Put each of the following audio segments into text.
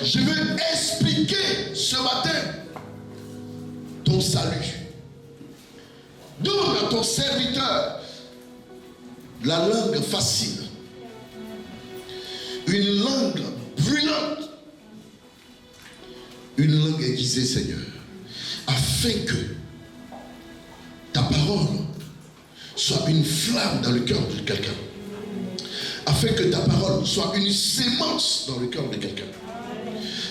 Je veux expliquer ce matin ton salut. Donne à ton serviteur la langue facile, une langue brûlante, une langue aiguisée, Seigneur, afin que ta parole soit une flamme dans le cœur de quelqu'un, afin que ta parole soit une sémence dans le cœur de quelqu'un,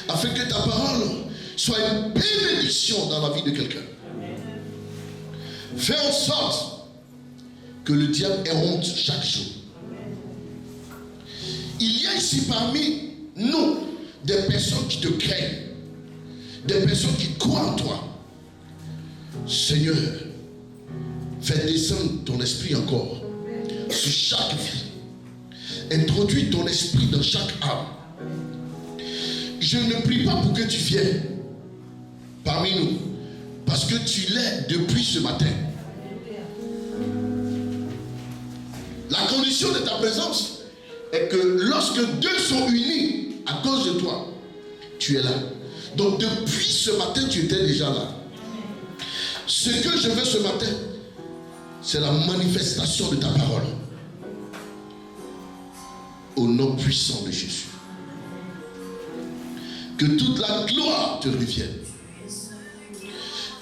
afin que ta parole soit une bénédiction dans la vie de quelqu'un. Fais en sorte que le diable ait honte chaque jour. Il y a ici parmi nous des personnes qui te craignent, des personnes qui croient en toi. Seigneur, fais descendre ton esprit encore sur chaque vie. Introduis ton esprit dans chaque âme. Je ne prie pas pour que tu viennes parmi nous, parce que tu l'es depuis ce matin. La condition de ta présence est que lorsque deux sont unis à cause de toi, tu es là. Donc depuis ce matin, tu étais déjà là. Ce que je veux ce matin, c'est la manifestation de ta parole. Au nom puissant de Jésus. Que toute la gloire te revienne.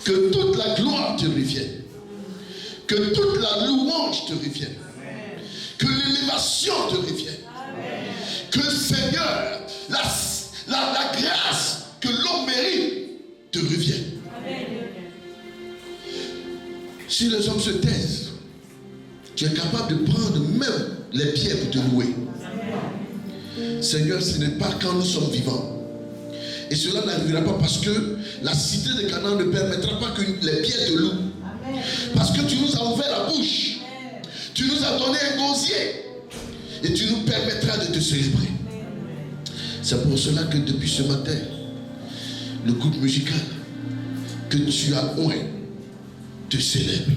Que toute la gloire te revienne. Que toute la louange te revienne. Que l'élévation te revienne. Que Seigneur, la grâce que l'homme mérite te revienne. Si les hommes se taisent, tu es capable de prendre même les pierres pour te louer. Seigneur, ce n'est pas quand nous sommes vivants. Et cela n'arrivera pas parce que la cité de Canaan ne permettra pas que les pierres te louent. Parce que tu nous as ouvert la bouche. Tu nous as donné un gosier. Et tu nous permettras de te célébrer. C'est pour cela que depuis ce matin, le groupe musical que tu as oint te célèbre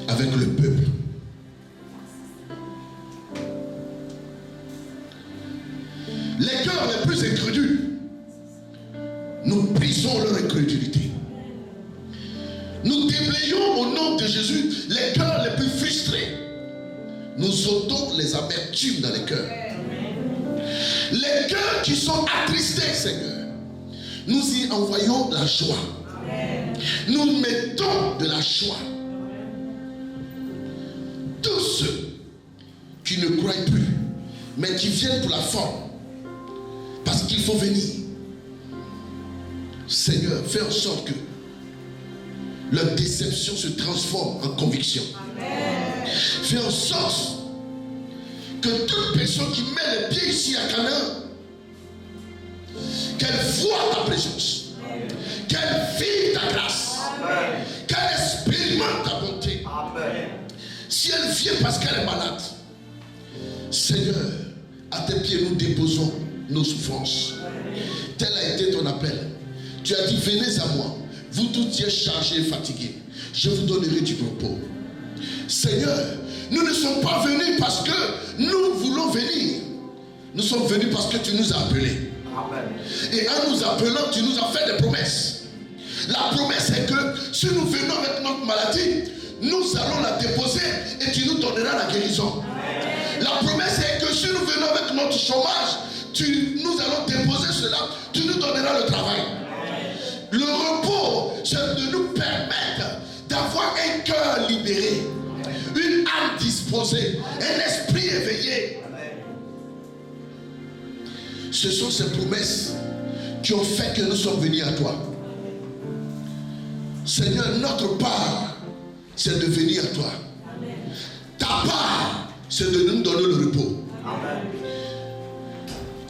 avec le peuple. Les cœurs les plus incrédules, nous brisons leur incrédulité. Nous déblayons au nom de Jésus les cœurs les plus frustrés. Nous ôtons les amertumes dans les cœurs. Les cœurs qui sont attristés, Seigneur, nous y envoyons la joie. Nous mettons de la joie. Tous ceux qui ne croient plus, mais qui viennent pour la forme, parce qu'il faut venir. Seigneur, fais en sorte que leur déception se transforme en conviction. Fais en sorte que toute personne qui met les pieds ici à Canaan, qu'elle voit ta présence, qu'elle vive ta grâce, qu'elle expérimente ta bonté. Si elle vient parce qu'elle est malade, Seigneur, à tes pieds nous déposons nos souffrances. Tel a été ton appel. Tu as dit, venez à moi, vous tous qui êtes chargés et fatigués, je vous donnerai du repos. Seigneur, nous ne sommes pas venus parce que nous voulons venir. Nous sommes venus parce que tu nous as appelés. Et en nous appelant, tu nous as fait des promesses. La promesse est que si nous venons avec notre maladie, nous allons la déposer et tu nous donneras la guérison. La promesse est que si nous venons avec notre chômage, nous allons déposer cela, tu nous donneras le travail. Le repos, c'est de nous permettre d'avoir un cœur libéré, une âme disposée, un esprit éveillé. Ce sont ces promesses qui ont fait que nous sommes venus à toi. Seigneur, notre part, c'est de venir à toi. Ta part, c'est de nous donner le repos.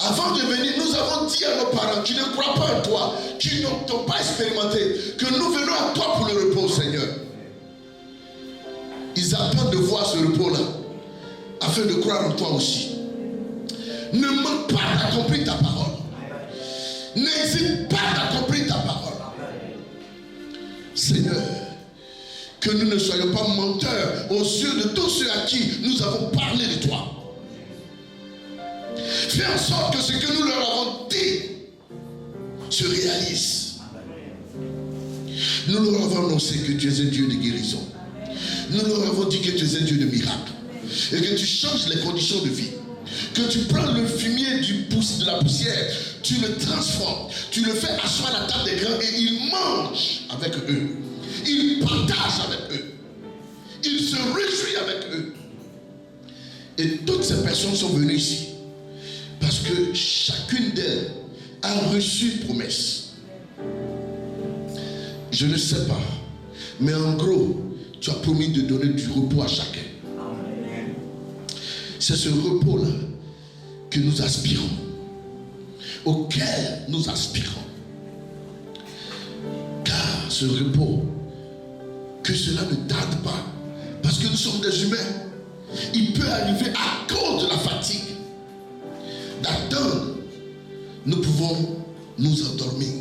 Avant de venir, nous avons dit à nos parents, tu ne crois pas en toi, tu n'ont pas expérimenté, que nous venons à toi pour le repos, Seigneur. Ils attendent de voir ce repos-là, afin de croire en toi aussi. Ne manque pas d'accomplir ta parole. N'hésite pas d'accomplir ta parole. Seigneur, que nous ne soyons pas menteurs aux yeux de tous ceux à qui nous avons parlé de toi. Fais en sorte que ce que nous leur avons dit se réalise. Nous leur avons annoncé que tu es un Dieu de guérison. Nous leur avons dit que tu es un Dieu de miracle. Et que tu changes les conditions de vie. Que tu prends le fumier de la poussière, tu le transformes, tu le fais asseoir à la table des grands et ils mangent avec eux. Ils partagent avec eux. Ils se réjouissent avec eux. Et toutes ces personnes sont venues ici parce que chacune d'elles a reçu une promesse. Je ne sais pas, mais en gros, tu as promis de donner du repos à chacun. C'est ce repos-là que nous aspirons, auquel nous aspirons. Car ce repos, que cela ne tarde pas, parce que nous sommes des humains, il peut arriver à cause de la fatigue d'attendre. Nous pouvons nous endormir.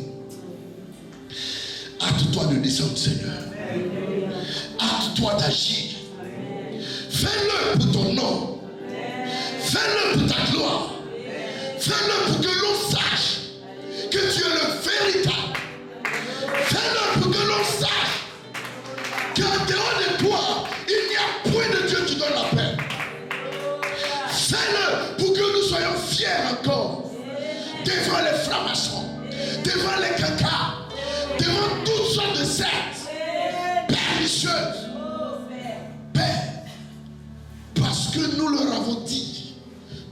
Hâte-toi de descendre, Seigneur. Hâte-toi d'agir. Fais-le pour ton nom. Fais-le pour ta gloire. Fais-le pour que l'on sache que tu es le véritable. Fais-le pour que l'on sache qu'en dehors de toi, il n'y a point de Dieu qui donne la paix. Fais-le pour que nous soyons fiers encore devant les francs-maçons, devant les cacas, devant toutes sortes de sectes pernicieuses. Père, parce que nous leur avons dit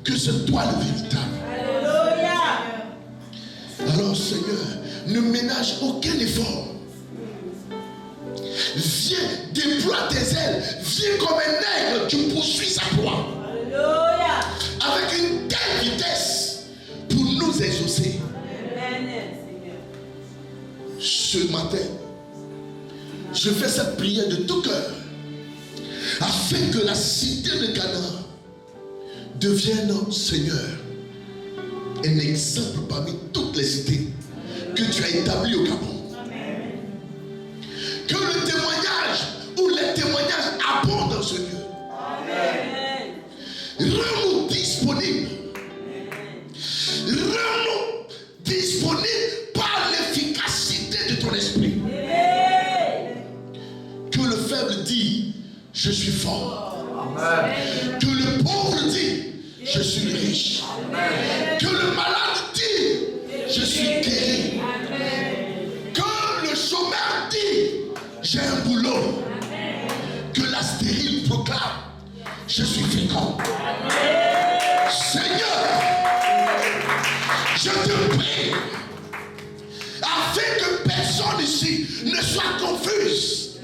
que c'est toi le véritable. Alléluia. Alors Seigneur, ne ménage aucun effort. Viens, déploie tes ailes. Viens comme un aigle qui poursuit sa proie. Alléluia. Avec une telle vitesse pour nous exaucer. Ce matin, je fais cette prière de tout cœur afin que la cité de Canaan devienne, Seigneur, un exemple parmi toutes les cités que tu as établies au Gabon. Amen. Que le témoignage ou les témoignages abondent dans ce lieu. Amen. Rends-nous disponibles. Rends-nous disponibles par l'efficacité de ton esprit. Amen. Que le faible dit, je suis fort. Amen. Que le pauvre dit, je suis riche. Amen. Que le malade dit, je suis guéri. Amen. Que le chômeur dit, j'ai un boulot. Amen. Que la stérile proclame, je suis fécond. Seigneur, je te prie, afin que personne ici ne soit confuse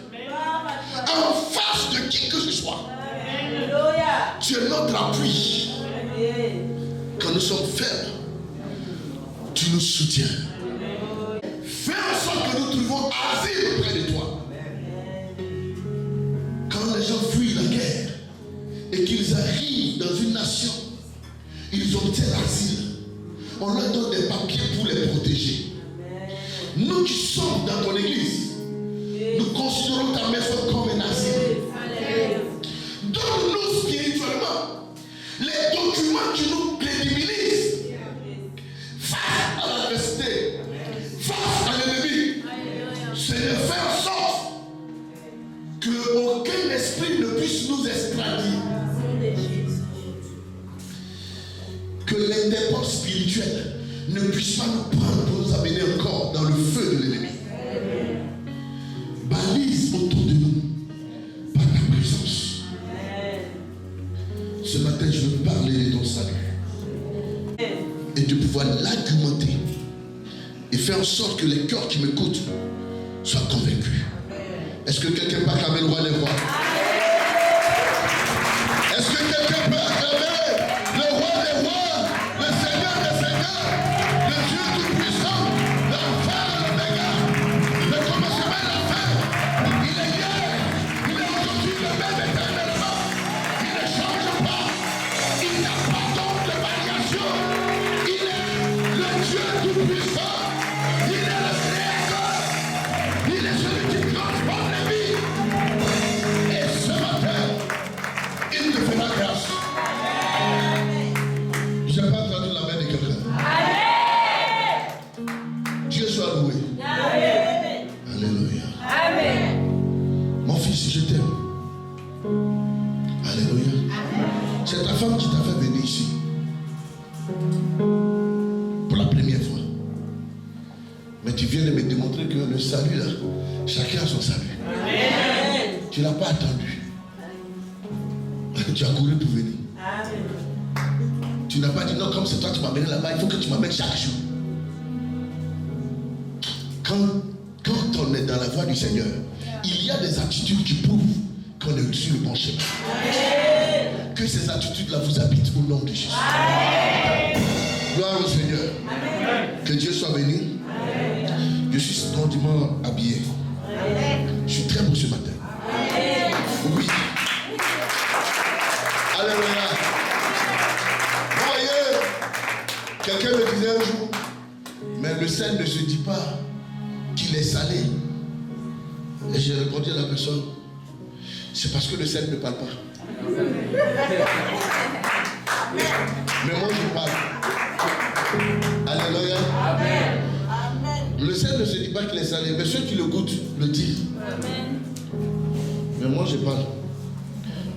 en face de qui que ce soit. Tu es notre appui. Quand nous sommes faibles, tu nous soutiens. Fais en sorte que nous trouvons asile auprès de toi. Quand les gens fuient la guerre et qu'ils arrivent dans une nation, ils obtiennent asile. On leur donne des papiers pour les protéger. Nous qui sommes dans ton église, nous considérons ta maison comme un asile. Donne-nous spirituellement les documents qui nous crédibilisent face à l'adversité, face à l'ennemi. Seigneur, fais en sorte qu'aucun esprit ne puisse nous extrader. Que l'indépendance spirituelle ne puisse pas nous prendre pour nous amener encore dans le feu de l'ennemi. Balise autour de nous par ta présence. Ce matin, je veux parler de ton salut et de pouvoir l'argumenter et faire en sorte que les cœurs qui m'écoutent soient convaincus. Est-ce que quelqu'un peut acclamer le roi des rois? Est-ce que quelqu'un peut acclamer le roi des rois, le Seigneur des seigneurs, le Dieu tout-puissant, l'Alpha et l'Oméga, le commencement et la fin? Il est hier, il est aujourd'hui le même éternellement. Il ne change pas. Il n'a pas donc de variation. Il est le Dieu tout-puissant. Il est le Créateur. Il est celui qui transforme les vies. Et C'est ta femme qui t'a fait venir ici. Pour la première fois. Mais tu viens de me démontrer que le salut là, chacun a son salut. Amen. Tu n'as pas attendu. Tu as couru pour venir. Amen. Tu n'as pas dit non, comme c'est toi qui m'as amené là-bas, il faut que tu m'amènes chaque jour. Quand on est dans la voie du Seigneur, il y a des attitudes qui prouvent qu'on est sur le bon chemin. Amen. Que ces attitudes-là vous habitent au nom de Jésus. Amen. Gloire au Seigneur. Amen. Que Dieu soit béni. Amen. Je suis splendidement habillé. Amen. Je suis très beau ce matin. Amen. Oui. Alléluia. Vous voyez, quelqu'un me disait un jour, mais le sel ne se dit pas qu'il est salé. Et j'ai répondu à la personne, c'est parce que le sel ne parle pas. Mais moi je parle. Alléluia. Amen. Le sel ne se dit pas qu'il est salé, mais ceux qui le goûtent le disent. Amen. Mais moi je parle.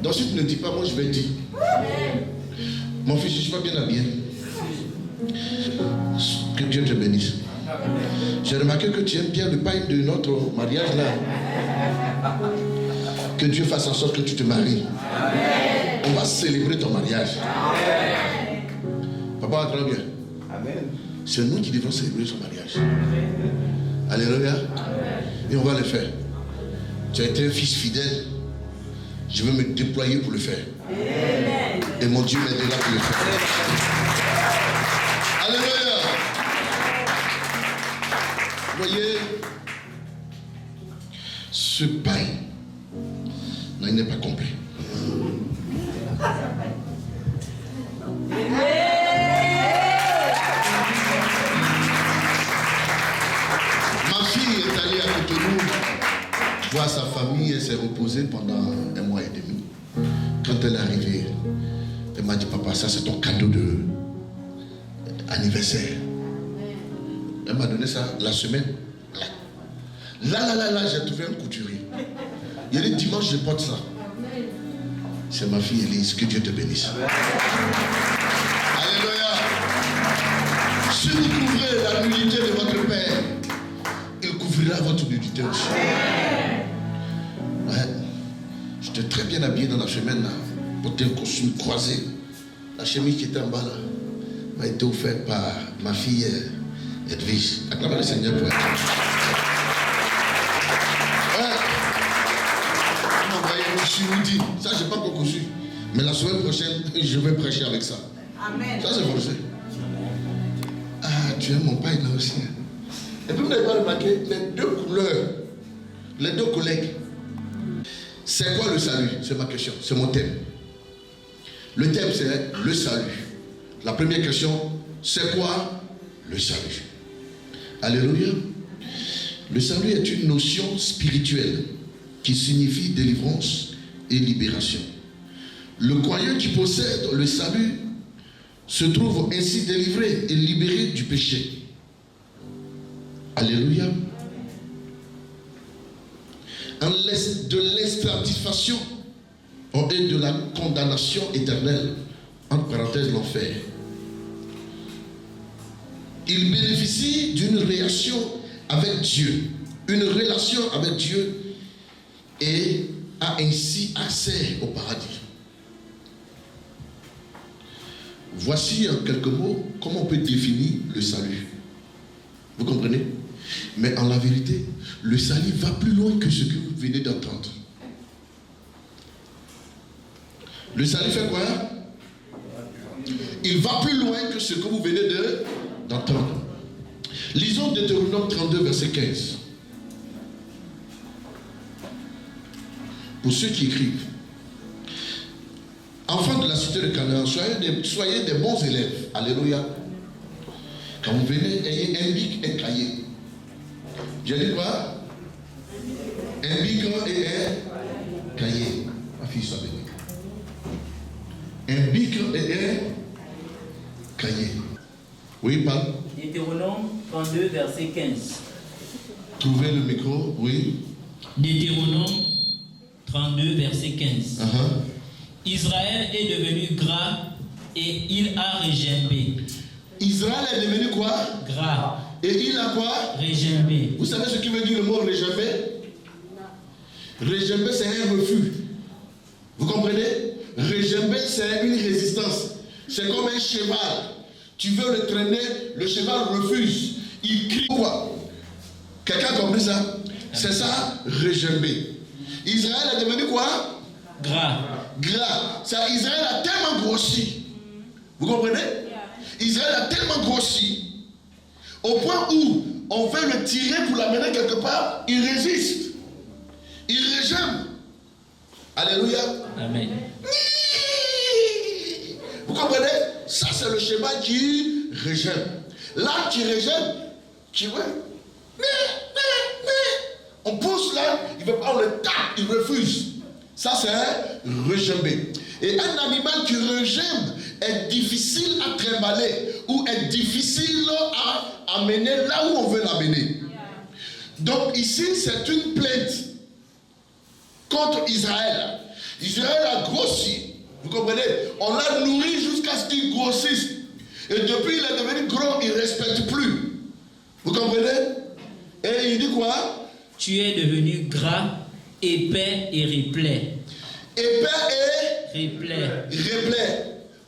Donc si tu ne dis pas, moi je vais dire. Amen. Mon fils, je ne suis pas bien habillé. Que Dieu te bénisse. J'ai remarqué que tu aimes bien le pain de notre mariage là. Que Dieu fasse en sorte que tu te maries. Amen. On va célébrer ton mariage. Amen. Papa va très bien. Amen. C'est nous qui devons célébrer son mariage. Amen. Alléluia. Amen. Et on va le faire. Tu as été un fils fidèle. Je vais me déployer pour le faire. Amen. Et mon Dieu m'aidera pour le faire. Alléluia. Vous voyez, ce pain, non, il n'est pas complet. Ma fille est allée à Cotonou voir sa famille et s'est reposée pendant 1 mois et demi. Quand elle est arrivée, elle m'a dit, papa, ça c'est ton cadeau de anniversaire. Elle m'a donné ça la semaine. Là, j'ai trouvé un couturier. Il y a les dimanches, je porte ça. C'est ma fille Élise, que Dieu te bénisse. Alléluia. Si vous couvrez la nudité de votre Père, il couvrira votre nudité aussi. Ouais. J'étais très bien habillé dans la semaine là. Porté un costume croisé. La chemise qui était en bas là m'a été offerte par ma fille Edwige. Acclamez le Seigneur pour elle. Ouais. Ça, je n'ai pas encore cousu. Mais la semaine prochaine, je vais prêcher avec ça. Amen. Ça, c'est forcé. Ah, tu aimes mon pain là aussi. Et puis, vous n'avez pas remarqué les deux couleurs, les deux collègues. C'est quoi le salut? C'est ma question. C'est mon thème. Le thème, c'est le salut. La première question, c'est quoi le salut? Alléluia. Le salut est une notion spirituelle qui signifie délivrance et libération. Le croyant qui possède le salut se trouve ainsi délivré et libéré du péché. Alléluia. De l'insatisfaction et de la condamnation éternelle, entre parenthèses l'enfer. Il bénéficie d'une relation avec Dieu, une relation avec Dieu, et a ainsi accès au paradis. Voici en quelques mots comment on peut définir le salut. Vous comprenez? Mais en la vérité, le salut va plus loin que ce que vous venez d'entendre. Le salut fait quoi? Il va plus loin que ce que vous venez d'entendre. Lisons Deutéronome 32, verset 15. Pour ceux qui écrivent. Enfants de la cité de Canaan, soyez des bons élèves. Alléluia. Quand vous venez, ayez un bic et un cahier. J'ai dit quoi? Un bic et un cahier. Ma fille soit bénie. Un bic et un cahier. Oui, parle. Deutéronome 32, verset 15. Trouvez le micro, oui. Deutéronome 32, verset 15. Israël est devenu gras et il a régimbé. Israël est devenu quoi? Gras. Et il a quoi? Régimbé. Vous savez ce qui veut dire le mot régimbé? Régimbé, c'est un refus. Vous comprenez? Régimbé, c'est une résistance. C'est comme un cheval. Tu veux le traîner, le cheval refuse. Il crie quoi? Quelqu'un a compris ça? C'est ça, régimbé. Israël est devenu quoi? Gras. Gras. Ça, Israël a tellement grossi. Vous comprenez? Israël a tellement grossi au point où on veut le tirer pour l'amener quelque part, il résiste. Il régime. Alléluia. Amen. Vous comprenez? Ça, c'est le schéma qui régime. Là, qui régime, tu vois, on pousse là, il ne veut pas, on le tape, il refuse. Ça, c'est regimer. Et un animal qui régime est difficile à trimballer ou est difficile à amener là où on veut l'amener. Donc ici, c'est une plainte contre Israël. Israël a grossi. Vous comprenez? On l'a nourri jusqu'à ce qu'il grossisse. Et depuis, il est devenu gros, il ne respecte plus. Vous comprenez? Et il dit quoi? Tu es devenu gras, épais et replet. Épais et replet.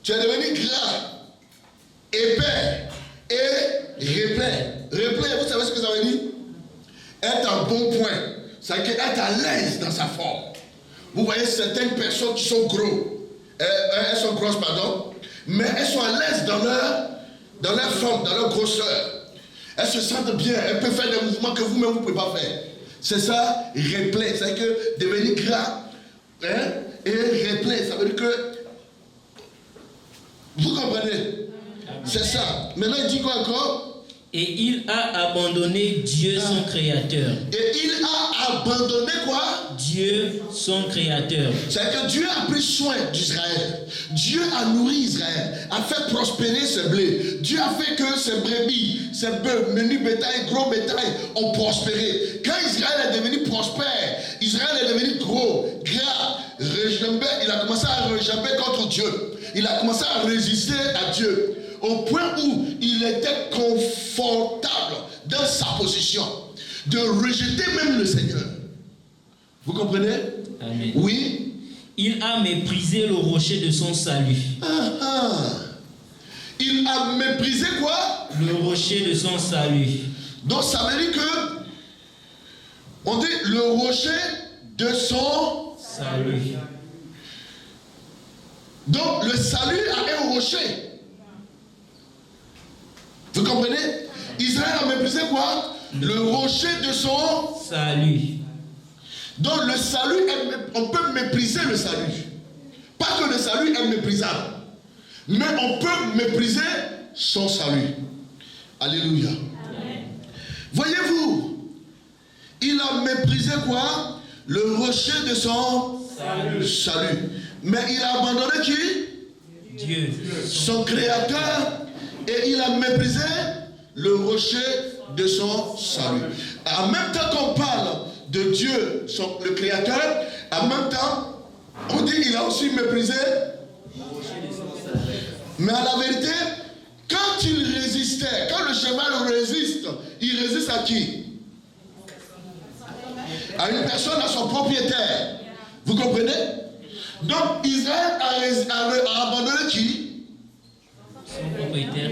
Tu es devenu gras, épais et replet. Replet, vous savez ce que ça veut dire? Être en bon point. C'est-à-dire être à l'aise dans sa forme. Vous voyez certaines personnes qui sont gros. Elles sont grosses, pardon. Mais elles sont à l'aise dans leur forme, dans leur grosseur. Elles se sentent bien. Elles peuvent faire des mouvements que vous-même vous ne pouvez pas faire. C'est ça, replet. C'est-à-dire que devenir gras, hein, et replet, ça veut dire que vous comprenez? C'est ça. Maintenant, il dit quoi encore? Et il a abandonné Dieu son créateur. Et il a abandonné quoi? Dieu son créateur. C'est que Dieu a pris soin d'Israël. Dieu a nourri Israël, a fait prospérer ce blé. Dieu a fait que ces brebis, ces bœufs, menu bétail, gros bétail ont prospéré. Quand Israël est devenu prospère, Israël est devenu gros, gras, régimé, il a commencé à régimer contre Dieu. Il a commencé à résister à Dieu. Au point où il était confortable dans sa position de rejeter même le Seigneur. Vous comprenez? Amen. Oui. Il a méprisé le rocher de son salut. Il a méprisé quoi? Le rocher de son salut. Donc ça veut dire que on dit le rocher de son salut. Donc le salut a un rocher. Vous comprenez? Israël a méprisé quoi? Le rocher de son salut. Donc le salut, on peut mépriser le salut. Pas que le salut est méprisable, mais on peut mépriser son salut. Alléluia. Amen. Voyez-vous, il a méprisé quoi? Le rocher de son salut. Mais il a abandonné qui? Dieu. Son créateur. Et il a méprisé le rocher de son salut. En même temps qu'on parle de Dieu, le créateur, en même temps, on dit qu'il a aussi méprisé le rocher de son salut. Mais à la vérité, quand il résistait, quand le cheval résiste, il résiste à qui? À une personne, à son propriétaire. Vous comprenez? Donc Israël a abandonné qui? Son propriétaire.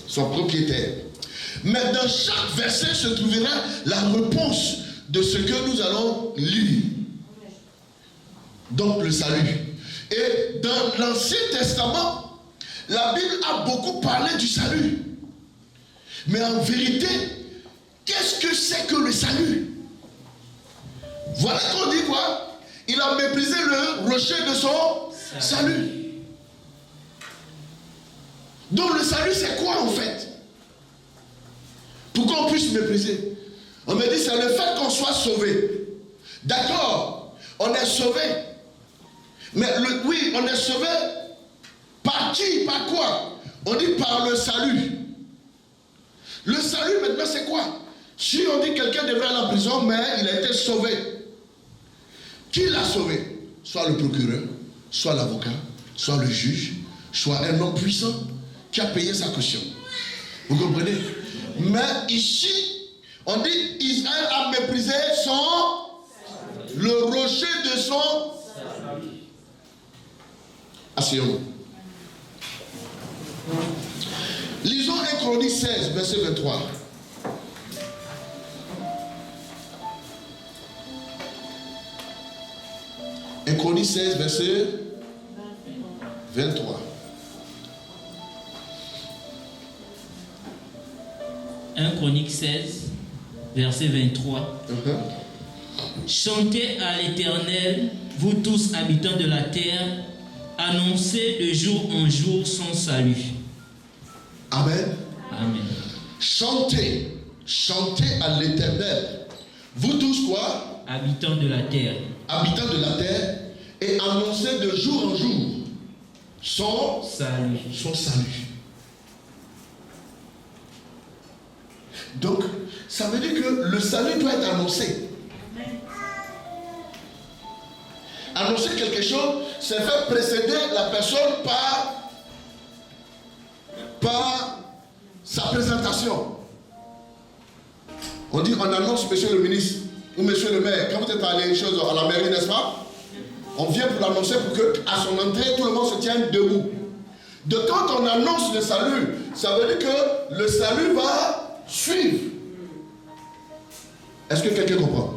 Son propriétaire. Mais dans chaque verset se trouvera la réponse de ce que nous allons lire. Donc le salut. Et dans l'Ancien Testament, la Bible a beaucoup parlé du salut. Mais en vérité, qu'est-ce que c'est que le salut? Voilà qu'on dit quoi? Il a méprisé le rocher de son salut. Donc le salut c'est quoi en fait? Pour qu'on puisse mépriser. On me dit c'est le fait qu'on soit sauvé. D'accord, on est sauvé. Mais oui, on est sauvé par qui? Par quoi? On dit par le salut. Le salut maintenant c'est quoi? Si on dit quelqu'un devrait aller en prison, mais il a été sauvé. Qui l'a sauvé? Soit le procureur, soit l'avocat, soit le juge, soit un homme puissant qui a payé sa caution. Vous comprenez? Mais ici, on dit Israël a méprisé le rocher de son. Asseyons-nous. Lisons 1 Chronique 16, verset 23. Un Chronique 16, verset 23. 1 Chronique 16, verset 23. Chantez à l'Éternel, vous tous habitants de la terre, annoncez de jour en jour son salut. Amen. Amen. Chantez, chantez à l'Éternel. Vous tous quoi? Habitants de la terre. Habitants de la terre, et annoncez de jour en jour son salut. Son salut. Donc, ça veut dire que le salut doit être annoncé. Annoncer quelque chose, c'est faire précéder la personne par sa présentation. On dit, on annonce monsieur le ministre ou monsieur le maire. Quand vous êtes allé à la mairie, n'est-ce pas? On vient pour l'annoncer pour qu'à son entrée, tout le monde se tienne debout. De quand on annonce le salut, ça veut dire que le salut va suivre. Est-ce que quelqu'un comprend?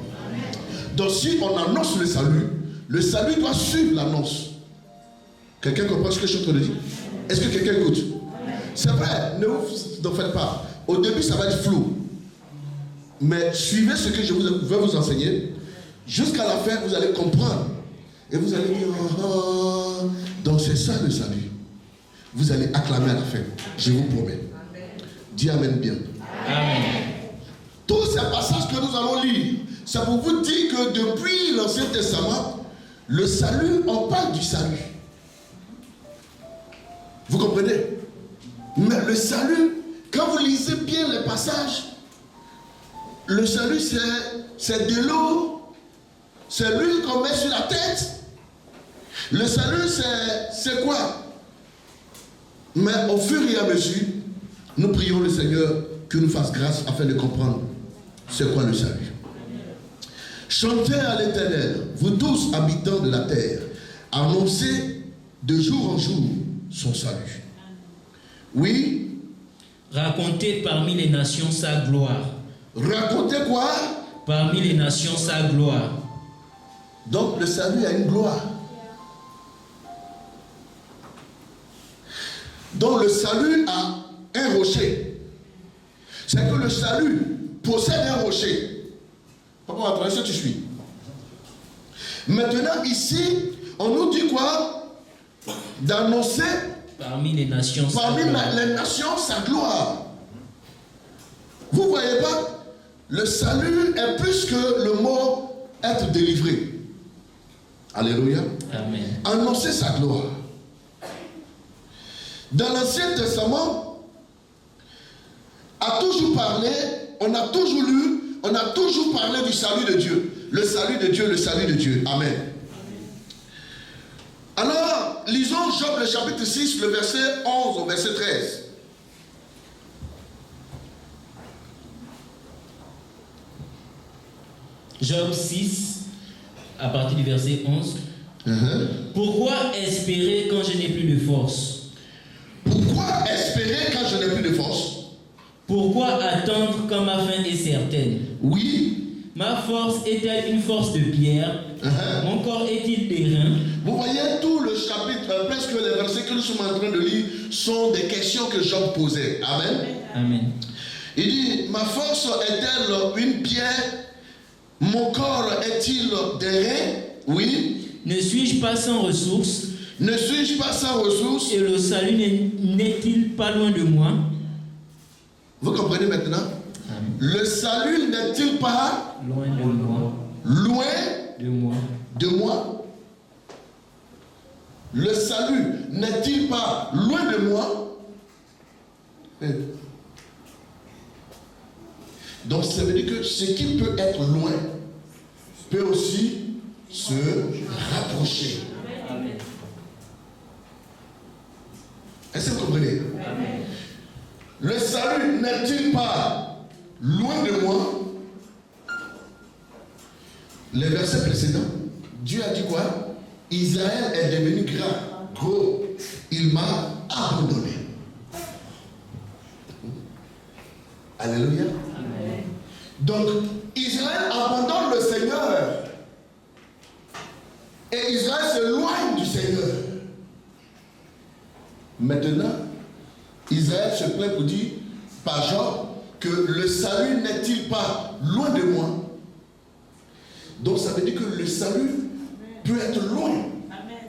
Donc si on annonce le salut doit suivre l'annonce. Quelqu'un comprend ce que je suis en train de dire? Est-ce que quelqu'un écoute? C'est vrai, ne vous faites pas. Au début, ça va être flou. Mais suivez ce que je vais vous enseigner. Jusqu'à la fin, vous allez comprendre. Et vous allez dire, oh. Donc c'est ça le salut. Vous allez acclamer à la fin. Je vous promets. Dis Amen bien. Amen. Tous ces passages que nous allons lire, c'est pour vous dire que depuis l'Ancien Testament, le salut, on parle du salut. Vous comprenez? Mais le salut, quand vous lisez bien les passages, le salut c'est de l'eau, c'est l'huile qu'on met sur la tête. Le salut c'est quoi? Mais au fur et à mesure, nous prions le Seigneur qu'il nous fasse grâce afin de comprendre c'est quoi le salut. Chantez à l'Éternel, vous tous habitants de la terre, annoncez de jour en jour son salut. Oui. Racontez parmi les nations sa gloire. Racontez quoi? Parmi les nations sa gloire. Donc le salut a une gloire. Donc le salut a un rocher. C'est que le salut possède un rocher. Papa, à ce que tu suis. Maintenant ici, on nous dit quoi? D'annoncer parmi les nations les nations sa gloire. Vous voyez pas? Le salut est plus que le mot être délivré. Alléluia. Amen. Annoncer sa gloire. Dans l'Ancien Testament, a toujours parlé, on a toujours lu, on a toujours parlé du salut de Dieu. Le salut de Dieu, le salut de Dieu. Amen. Alors, lisons Job le chapitre 6, le verset 11 au verset 13. Job 6, à partir du verset 11. Pourquoi espérer quand je n'ai plus de force? Pourquoi espérer quand je n'ai plus de force? Pourquoi attendre quand ma fin est certaine? Oui. Ma force est-elle une force de pierre? Mon corps est-il d'airain? Vous voyez, tout le chapitre, presque les versets que nous sommes en train de lire, sont des questions que Job posait. Amen. Amen. Il dit, ma force est-elle une pierre? Mon corps est-il d'airain? Oui. Ne suis-je pas sans ressources? Ne suis-je pas sans ressources? Et le salut n'est-il pas loin de moi? Vous comprenez maintenant? Amen. Le salut n'est-il pas loin de moi? Loin de moi. De moi? Le salut n'est-il pas loin de moi? Donc ça veut dire que ce qui peut être loin peut aussi se rapprocher. Amen. Est-ce que vous comprenez? Le salut n'est-il pas loin de moi? Les versets précédents, Dieu a dit quoi? Israël est devenu grand, gros. Il m'a abandonné. Alléluia. Amen. Donc, Israël abandonne le Seigneur. Et Israël s'éloigne du Seigneur. Maintenant, Israël se plaint pour dire, par Job, que le salut n'est-il pas loin de moi? Donc ça veut dire que le salut peut être loin. Amen.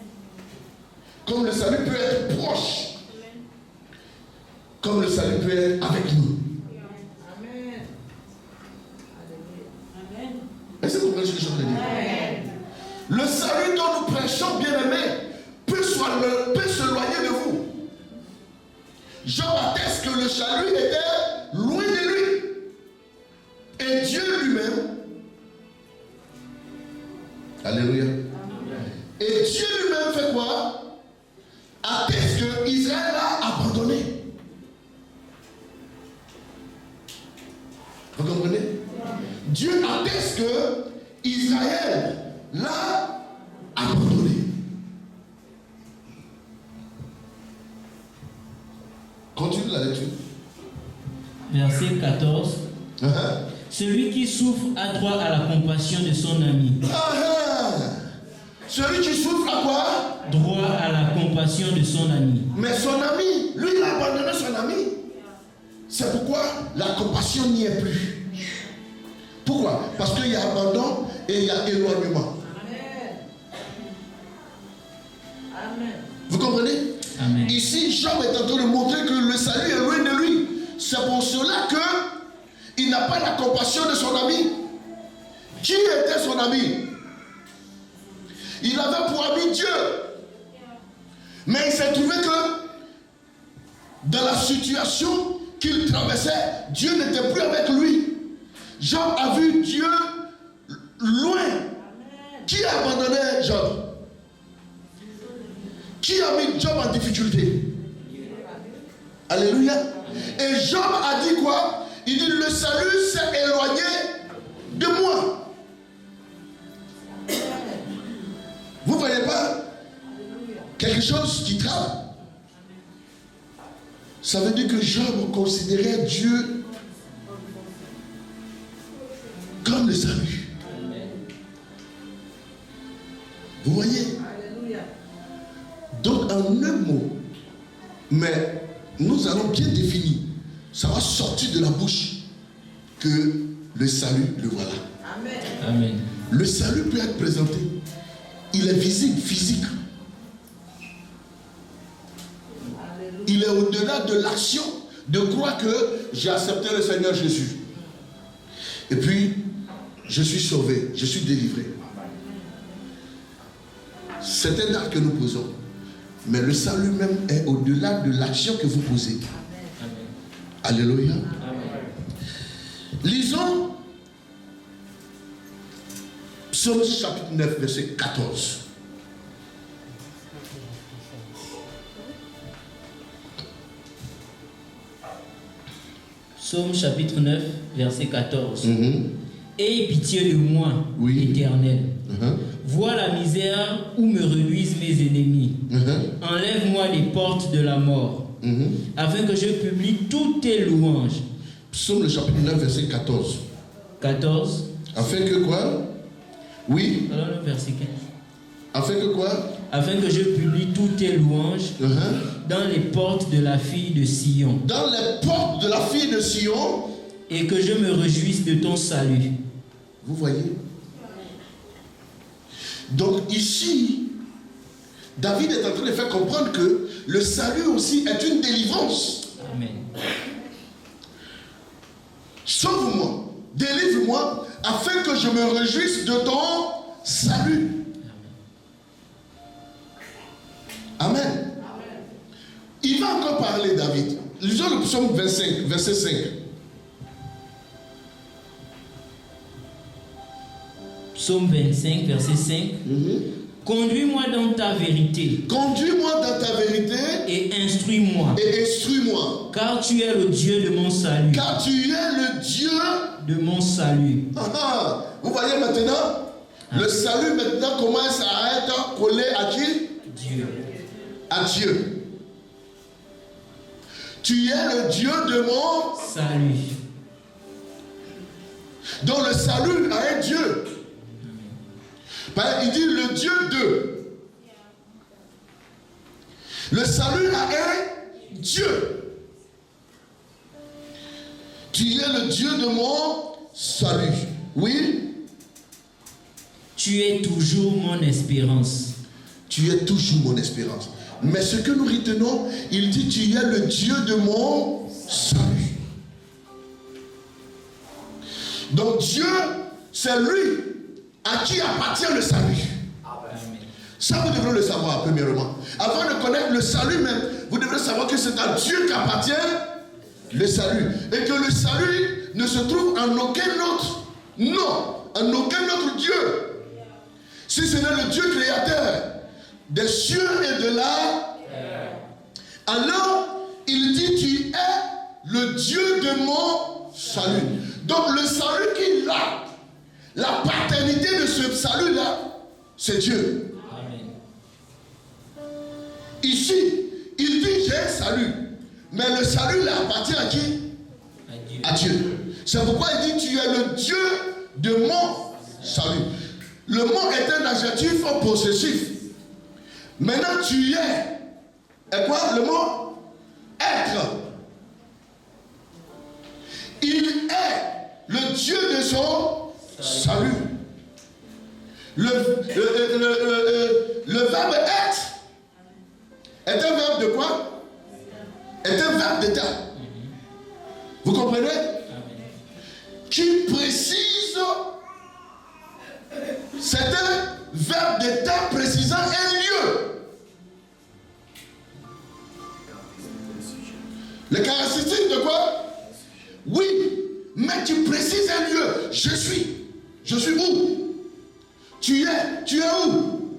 Comme le salut peut être proche. Amen. Comme le salut peut être avec nous. Amen. Amen. Est-ce que vous comprenez ce que je veux dire? Amen. Le salut dont nous prêchons, bien-aimés, peut s'éloigner de vous. Jean atteste que le salut était loin de lui. Et Dieu lui-même, alléluia. Amen. Et Dieu lui-même fait quoi? Atteste que Israël a abandonné. Vous comprenez? Dieu atteste que Israël l'a abandonné. Continue la lecture. Verset 14. Celui qui souffre a droit à la compassion de son ami. Celui qui souffre a quoi? Droit à la compassion de son ami. Mais son ami, lui, il a abandonné son ami. C'est pourquoi la compassion n'y est plus. Pourquoi? Parce qu'il y a abandon et il y a éloignement. Amen. Vous comprenez? Amen. Ici, Job est en train de montrer que le salut est loin de lui. C'est pour cela qu'il n'a pas la compassion de son ami. Qui était son ami? Il avait pour ami Dieu. Mais il s'est trouvé que dans la situation qu'il traversait, Dieu n'était plus avec lui. Job a vu Dieu loin. Qui a abandonné Job? Qui a mis Job en difficulté? Alléluia. Et Job a dit quoi? Il dit, le salut s'est éloigné de moi. Vous ne voyez pas quelque chose qui travaille? Ça veut dire que Job considérait Dieu comme le salut. Vous voyez? Donc en un mot, mais nous allons bien définir, ça va sortir de la bouche que le salut, le voilà. Amen. Amen. Le salut peut être présenté. Il est visible, physique. Il est au-delà de l'action de croire que j'ai accepté le Seigneur Jésus. Et puis, je suis sauvé, je suis délivré. C'est un acte que nous posons. Mais le salut même est au-delà de l'action que vous posez. Amen. Alléluia. Amen. Lisons Psaume chapitre 9, verset 14. Psaume chapitre 9, verset 14. Aie pitié de moi, oui, Éternel. Vois la misère où me reluisent mes ennemis. Enlève-moi les portes de la mort, afin que je publie toutes tes louanges. Psaume le chapitre 9, verset 14. 14. Afin que quoi? Oui. Alors le verset 15. Afin que quoi? Afin que je publie toutes tes louanges dans les portes de la fille de Sion. Dans les portes de la fille de Sion. Et que je me réjouisse de ton salut. Vous voyez? Donc ici, David est en train de faire comprendre que le salut aussi est une délivrance. Amen. Sauve-moi, délivre-moi, afin que je me réjouisse de ton salut. Amen. Amen. Il va encore parler, David. Lisons le psaume 25, verset 5. Psaume 25, verset 5. Conduis-moi dans ta vérité. Conduis-moi dans ta vérité. Et instruis-moi. Et instruis-moi. Car tu es le Dieu de mon salut. Car tu es le Dieu de mon salut. Vous voyez maintenant, le salut maintenant commence à être collé à qui? Dieu. À Dieu. Tu es le Dieu de mon salut. Donc le salut a un Dieu. Il dit le Dieu de. Le salut a un Dieu. Tu es le Dieu de mon salut. Oui. Tu es toujours mon espérance. Tu es toujours mon espérance. Mais ce que nous retenons, il dit tu es le Dieu de mon salut. Donc Dieu, c'est lui à qui appartient le salut. Amen. Ça, vous devrez le savoir, premièrement. Avant de connaître le salut même, vous devrez savoir que c'est à Dieu qu'appartient le salut. Et que le salut ne se trouve en aucun autre. Non, en aucun autre Dieu. Si ce n'est le Dieu créateur des cieux et de la terre. Alors, il dit, tu es le Dieu de mon salut. Donc, le salut qu'il a, la paternité de ce salut-là, c'est Dieu. Amen. Ici, il dit, j'ai un salut. Mais le salut, là, appartient à qui? À Dieu. C'est pourquoi il dit, tu es le Dieu de mon salut. Le mot est un adjectif possessif. Maintenant, tu es. Et quoi? Le mot être. Il est le Dieu de son salut. Le verbe être est un verbe de quoi? Est un verbe d'état. Vous comprenez? Qui précise. C'est un verbe d'état précisant un lieu. Les caractéristiques de quoi? Oui, mais tu précises un lieu. Je suis. Je suis où? Tu es où?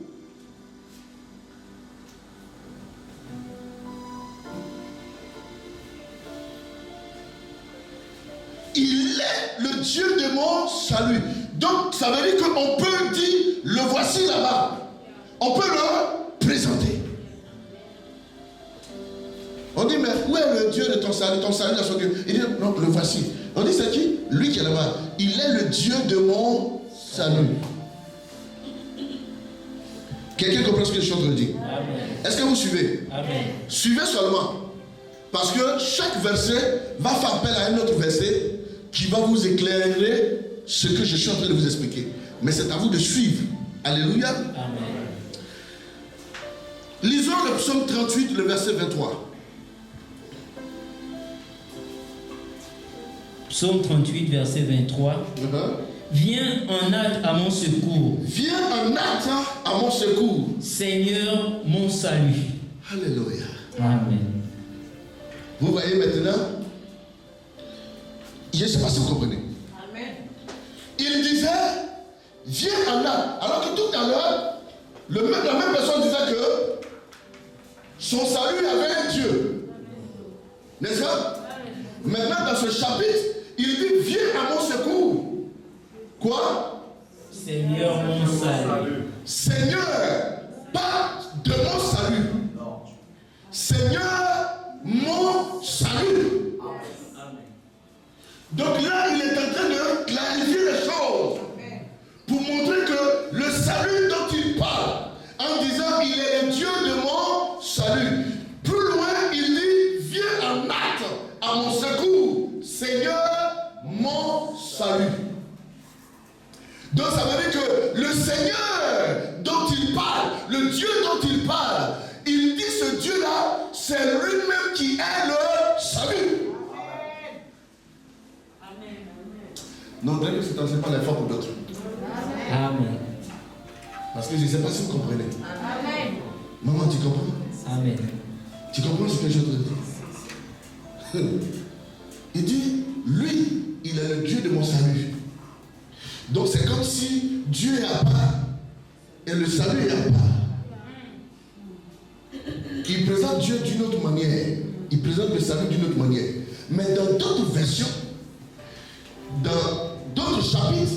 Il est le Dieu de mon salut. Donc, ça veut dire qu'on peut dire, le voici là-bas. On peut le présenter. On dit, mais où est le Dieu de ton salut? Ton salut dans son Dieu. Il dit, non, le voici. On dit, c'est qui? Lui qui est là-bas. Il est le Dieu de mon salut. Quelqu'un comprend ce que je suis en train de dire? Est-ce que vous suivez? Amen. Suivez seulement. Parce que chaque verset va faire appel à un autre verset qui va vous éclairer ce que je suis en train de vous expliquer. Mais c'est à vous de suivre. Alléluia. Amen. Lisons le psaume 38, le verset 23. Psaume 38, verset 23. Viens en hâte à mon secours. Viens en hâte à mon secours. Seigneur, mon salut. Alléluia. Amen. Vous voyez maintenant? Je ne sais pas si vous comprenez. Amen. Il disait, viens en hâte. Alors que tout à l'heure, la même personne disait que son salut avait un Dieu. N'est-ce pas? Maintenant, dans ce chapitre, il dit, viens à mon secours. Quoi? Seigneur, mon salut. Seigneur, pas de mon salut. Non. Seigneur, mon salut. Donc là, il est en train de clarifier les choses pour montrer que le salut dont il parle, en disant il est le Dieu de mon salut. Plus loin, il dit, viens en hâte à mon secours, Seigneur, mon salut. Donc ça veut dire que le Seigneur dont il parle, le Dieu dont il parle, il dit ce Dieu-là, c'est lui-même qui est le salut. Non, que ce n'est pas l'effort pour d'autres. Amen. Parce que je ne sais pas si vous comprenez. Amen. Maman, tu comprends? Amen. Tu comprends ce que je te dis? Il dit, lui, il est le Dieu de mon salut. Donc c'est comme si Dieu est à part et Et le salut est à part. Il présente Dieu d'une autre manière. Il présente le salut d'une autre manière. Mais dans d'autres versions, dans d'autres chapitres,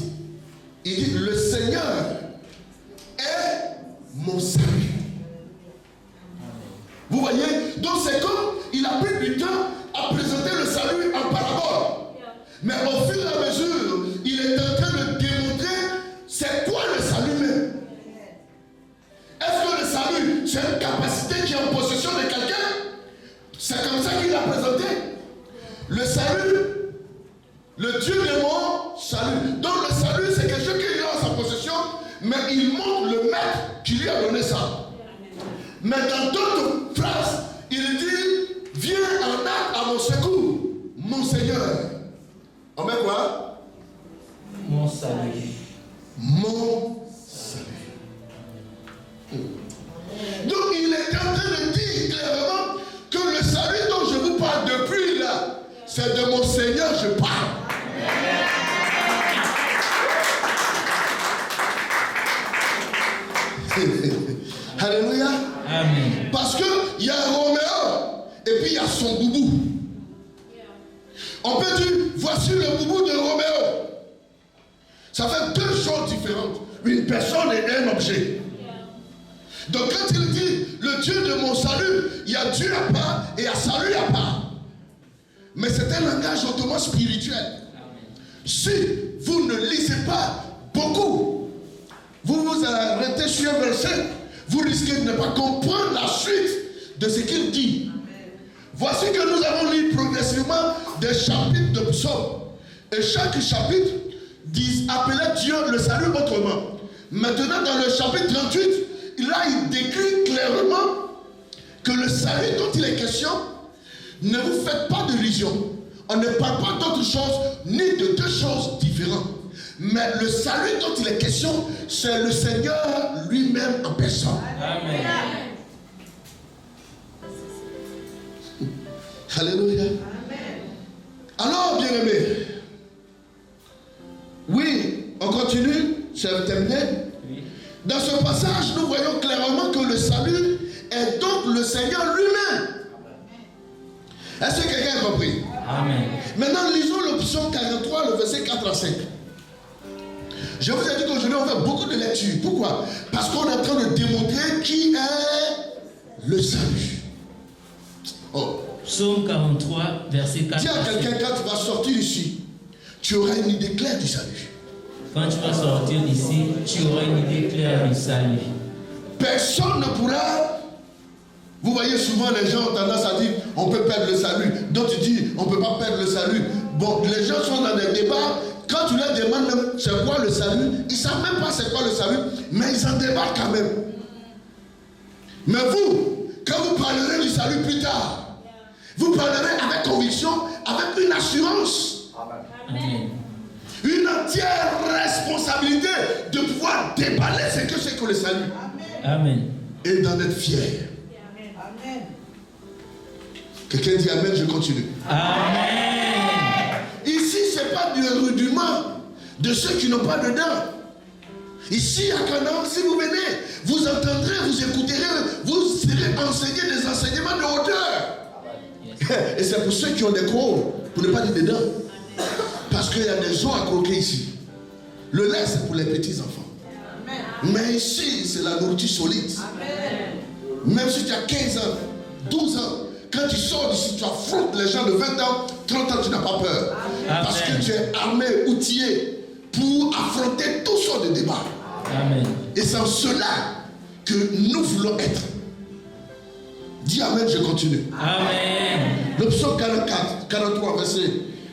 il dit le Seigneur est mon salut. Vous voyez? Donc c'est comme il a pris du temps à présenter le salut en parabole. Mais au fur et à mesure, il est en train de démontrer c'est quoi le salut même. Est-ce que le salut, c'est une capacité qui est en possession de quelqu'un? C'est comme ça qu'il a présenté. Le salut, le Dieu de mon salut. Donc le salut, c'est quelque chose qu'il a en sa possession, mais il montre le maître qui lui a donné ça. Mais dans d'autres phrases, il dit, viens en acte à mon secours, mon Seigneur. On met quoi? Mon salut. Mon salut. Donc il est en train de dire clairement que le salut dont je vous parle depuis là, c'est de mon Seigneur je parle. Alléluia. Amen. Parce qu'il y a un Roméo et puis il y a son boubou. On peut dire, voici le boubou de Roméo. Ça fait deux choses différentes. Une personne et un objet. Donc quand il dit, le Dieu de mon salut, il y a Dieu à part et il y a salut à part. Mais c'est un langage hautement spirituel. Si vous ne lisez pas beaucoup, vous vous arrêtez sur un verset, vous risquez de ne pas comprendre la suite de ce qu'il dit. Voici que nous avons lu progressivement des chapitres de psaumes. Et chaque chapitre appelait Dieu le salut autrement. Maintenant, dans le chapitre 38, là, il décrit clairement que le salut dont il est question, ne vous faites pas d'illusion. On ne parle pas d'autre chose, ni de deux choses différentes. Mais le salut dont il est question, c'est le Seigneur lui-même en personne. Amen. Alléluia. Alors, bien-aimés, oui, on continue, c'est terminé. Oui. Dans ce passage, nous voyons clairement que le salut est donc le Seigneur lui-même. Est-ce que quelqu'un a compris? Amen. Maintenant, lisons le psaume 43, le verset 4 à 5. Je vous ai dit qu'aujourd'hui, on fait beaucoup de lectures. Pourquoi? Parce qu'on est en train de démontrer qui est le salut. Oh. Psaume 43, verset 4. Dis à quelqu'un, quand tu vas sortir ici, tu auras une idée claire du salut. Quand tu vas sortir d'ici, tu auras une idée claire du salut. Personne ne pourra. Vous voyez souvent les gens ont tendance à dire on peut perdre le salut. D'autres disent on ne peut pas perdre le salut. Bon, les gens sont dans des débats. Quand tu leur demandes même c'est quoi le salut, ils ne savent même pas c'est quoi le salut, mais ils en débattent quand même. Mais vous, quand vous parlerez du salut plus tard, vous parlerez avec conviction, avec une assurance. Amen. Une entière responsabilité de pouvoir déballer ce que c'est que le salut. Amen. Et d'en être fier. Amen. Quelqu'un dit Amen, je continue. Amen. Ici, ce n'est pas du rudiment de ceux qui n'ont pas de dents. Ici, à Canaan, si vous venez, vous entendrez, vous écouterez, vous serez enseigné des enseignements de hauteur. Et c'est pour ceux qui ont des crocs, pour ne pas dire des dents. Parce qu'il y a des os à croquer ici. Le lait, c'est pour les petits enfants. Mais ici, c'est la nourriture solide. Même si tu as 15 ans, 12 ans, quand tu sors d'ici, tu affrontes les gens de 20 ans, 30 ans, tu n'as pas peur. Amen. Parce que tu es armé, outillé pour affronter toutes sortes de débats. Amen. Et c'est en cela que nous voulons être. Dis Amen, je continue. Amen. Le psaume 44, 43, verset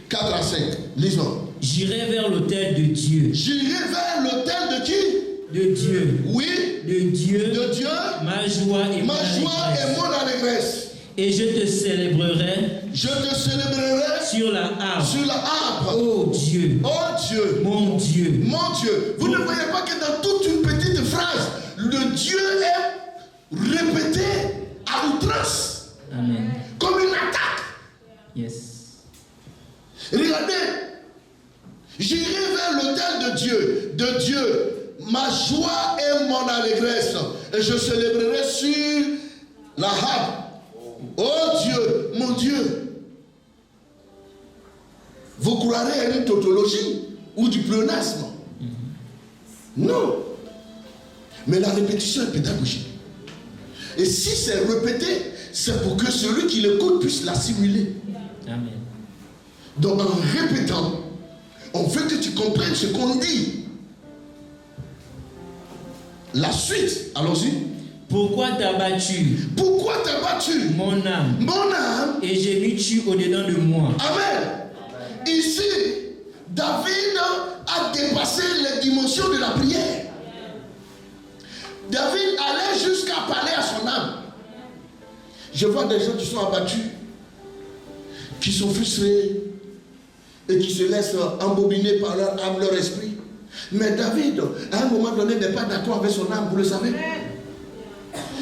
4 à 5. Lisons. J'irai vers l'autel de Dieu. J'irai vers l'autel de qui? De Dieu. Oui, De Dieu. de Dieu, Ma joie et ma joie et mon allégresse. Et je te célébrerai Je te célébrerai sur la harpe. sur la harpe. Oh Dieu. Oh Dieu, Mon Dieu. mon Dieu. Vous ne voyez pas que dans toute une petite phrase, le Dieu est répété à outrance, Amen. comme une attaque. Yes. Regardez, j'irai vers l'autel de Dieu, ma joie et mon allégresse, et je célébrerai sur la harpe. Oh Dieu, mon Dieu. Vous croirez à une tautologie ou du pléonasme? Non. Mais la répétition est pédagogique. Et si c'est répété, c'est pour que celui qui l'écoute puisse l'assimiler. Amen. Donc en répétant, on veut que tu comprennes ce qu'on dit. La suite, allons-y. Pourquoi t'as battu? Pourquoi t'as battu? Mon âme. Mon âme. Et gémis-tu au-dedans de moi? Amen. Ici, David a dépassé les dimensions de la prière. David allait jusqu'à parler à son âme. Je vois des gens qui sont abattus, qui sont frustrés et qui se laissent embobiner par leur âme, leur esprit. Mais David, à un moment donné, n'est pas d'accord avec son âme, vous le savez.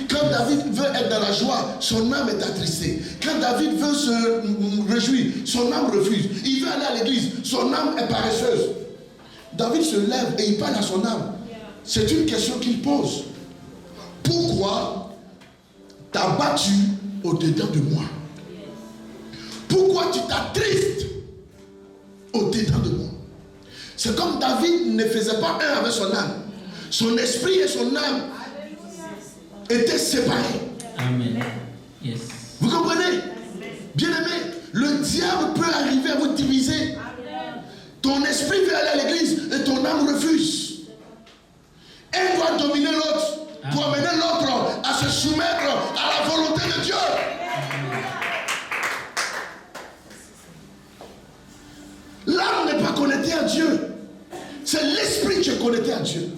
Quand David veut être dans la joie, son âme est attristée. Quand David veut se réjouir, son âme refuse. Il veut aller à l'église, son âme est paresseuse. David se lève et il parle à son âme. C'est une question qu'il pose. Pourquoi t'as battu au-dedans de moi? Pourquoi tu t'attristes au-dedans de moi? C'est comme David ne faisait pas un avec son âme. Son esprit et son âme étaient séparés. Amen. Yes. Vous comprenez? Bien-aimé, le diable peut arriver à vous diviser. Ton esprit veut aller à l'église et ton âme refuse. Elle doit dominer l'autre pour amener l'autre à se soumettre à la volonté de Dieu. L'âme n'est pas connectée à Dieu. C'est l'esprit qui est connecté à Dieu.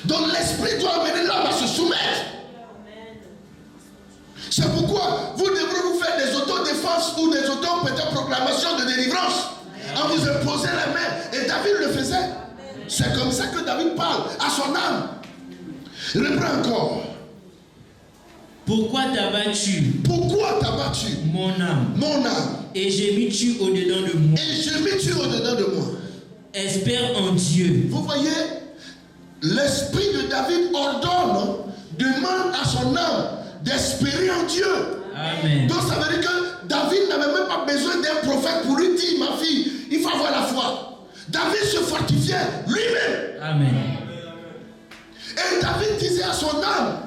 Donc l'esprit doit amener l'âme à se soumettre. C'est pourquoi vous devrez vous faire des autodéfenses ou des autoproclamations de délivrance en vous imposant la main. Et David le faisait. C'est comme ça que David parle à son âme. Reprends encore. Pourquoi t'as battu? Pourquoi t'as battu? Mon âme. Mon âme. Et gémis-tu au-dedans de moi? Et gémis-tu au-dedans de moi? Espère en Dieu. Vous voyez, l'esprit de David ordonne, demande à son âme d'espérer en Dieu. Amen. Donc ça veut dire que David n'avait même pas besoin d'un prophète pour lui dire, ma fille, il faut avoir la foi. David se fortifiait lui-même. Amen. Et David disait à son âme,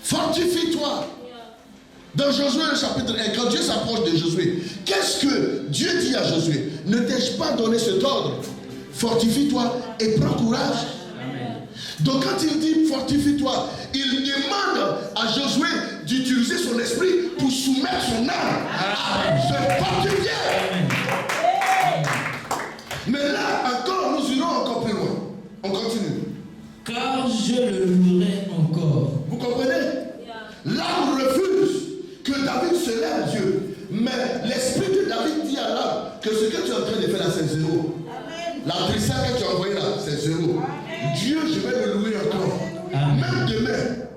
fortifie-toi. Dans Josué le chapitre 1, quand Dieu s'approche de Josué, qu'est-ce que Dieu dit à Josué? Ne t'ai-je pas donné cet ordre? Fortifie-toi et prends courage. Amen. Donc quand il dit fortifie-toi, il demande à Josué d'utiliser son esprit pour soumettre son âme à se fortifier. Mais là encore, nous irons encore plus loin. On continue. Car je le louerai encore. Vous comprenez? L'âme refuse que David se lève Dieu. Mais l'esprit de David dit à l'âme que ce que tu es en train de faire là, c'est zéro. La tristesse que tu as envoyée là, c'est zéro. Dieu, je vais le louer encore. Amen. Même demain.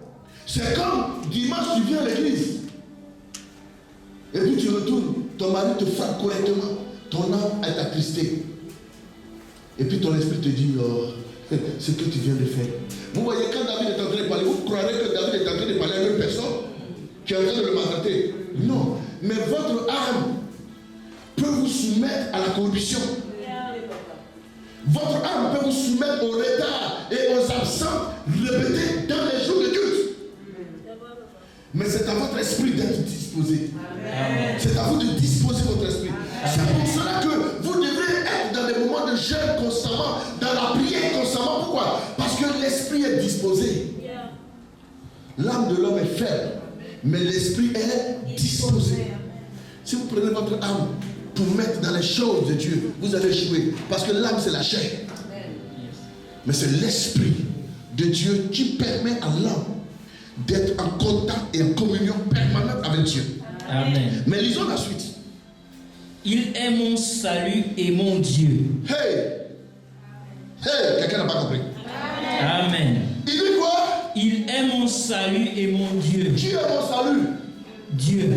C'est comme dimanche, tu viens à l'église. Et puis tu retournes. Ton mari te frappe correctement. Ton âme est attristée. Et puis ton esprit te dit, oh, ce que tu viens de faire. Vous voyez, quand David est en train de parler, vous croirez que David est en train de parler à une personne qui est en train de le maltraiter. Non. Mais votre âme peut vous soumettre à la corruption. Votre âme peut vous soumettre au retard et aux absences répétées dans les jours de culte. Mais c'est à votre esprit d'être disposé. C'est à vous de disposer votre esprit. C'est pour cela que vous devrez être dans des moments de jeûne constamment, dans la prière constamment. Pourquoi? Parce que l'esprit est disposé. L'âme de l'homme est faible, mais l'esprit est disposé. Si vous prenez votre âme pour mettre dans les choses de Dieu, vous allez jouer. Parce que l'âme, c'est la chair. Mais c'est l'esprit de Dieu qui permet à l'âme d'être en contact et en communion permanente avec Dieu. Amen. Mais lisons la suite. Il est mon salut et mon Dieu. Hey! Hey! Quelqu'un n'a pas compris. Amen. Il dit quoi? Il est mon salut et mon Dieu. Qui est mon salut? Dieu.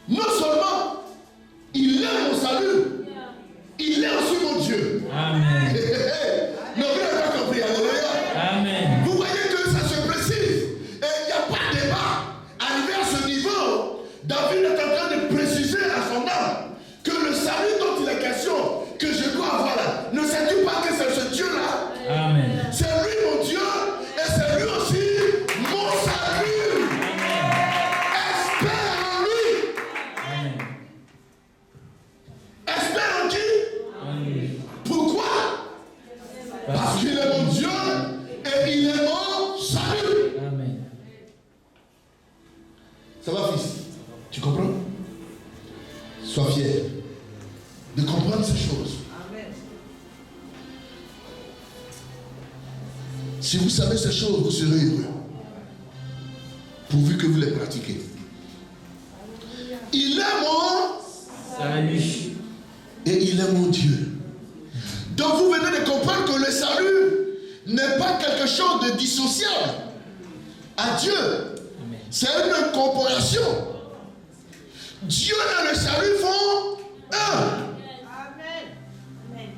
Non seulement il est mon salut, il est aussi mon Dieu. Amen. Hey, hey, hey. Non, vous n'avez pas David est en train de préciser à son âme que le salut dont il est question, que je dois avoir là, ne sais-tu pas que c'est ce Dieu-là? Amen. C'est lui mon Dieu et c'est lui aussi mon salut. Espère en lui. Amen. Espère en qui? Amen. Pourquoi? Parce qu'il est mon Dieu et il est mon salut. Amen. Ça va, fils? Tu comprends? Sois fier de comprendre ces choses. Amen. Si vous savez ces choses, vous serez heureux. Pourvu que vous les pratiquez. Il est mon Salut. et il est mon Dieu. Donc vous venez de comprendre que le salut n'est pas quelque chose de dissociable à Dieu. Amen. C'est une incorporation. Dieu et le salut font un. Amen.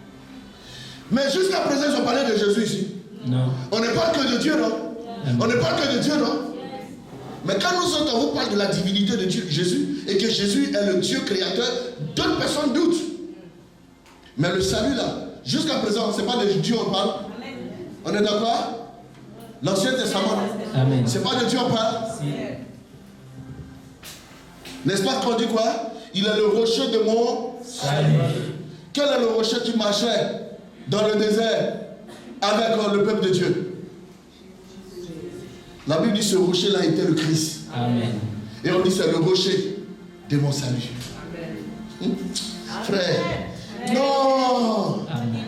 Mais jusqu'à présent, ils ont parlé de Jésus ici. Non. On ne parle que de Dieu, non? On ne parle que de Dieu, non? Mais quand nous autres, on vous parle de la divinité de Dieu, Jésus, et que Jésus est le Dieu créateur, d'autres personnes doutent. Mais le salut là, jusqu'à présent, ce n'est pas de Dieu on parle. On est d'accord? L'Ancien Testament, Amen. c'est pas de Dieu on parle. Si. N'est-ce pas qu'on dit quoi? Il est le rocher de mon Salut. Quel est le rocher qui marchait dans le désert avec le peuple de Dieu? La Bible dit ce rocher-là était le Christ. Amen. Et on dit c'est le rocher de mon salut. Frère, non! Amen.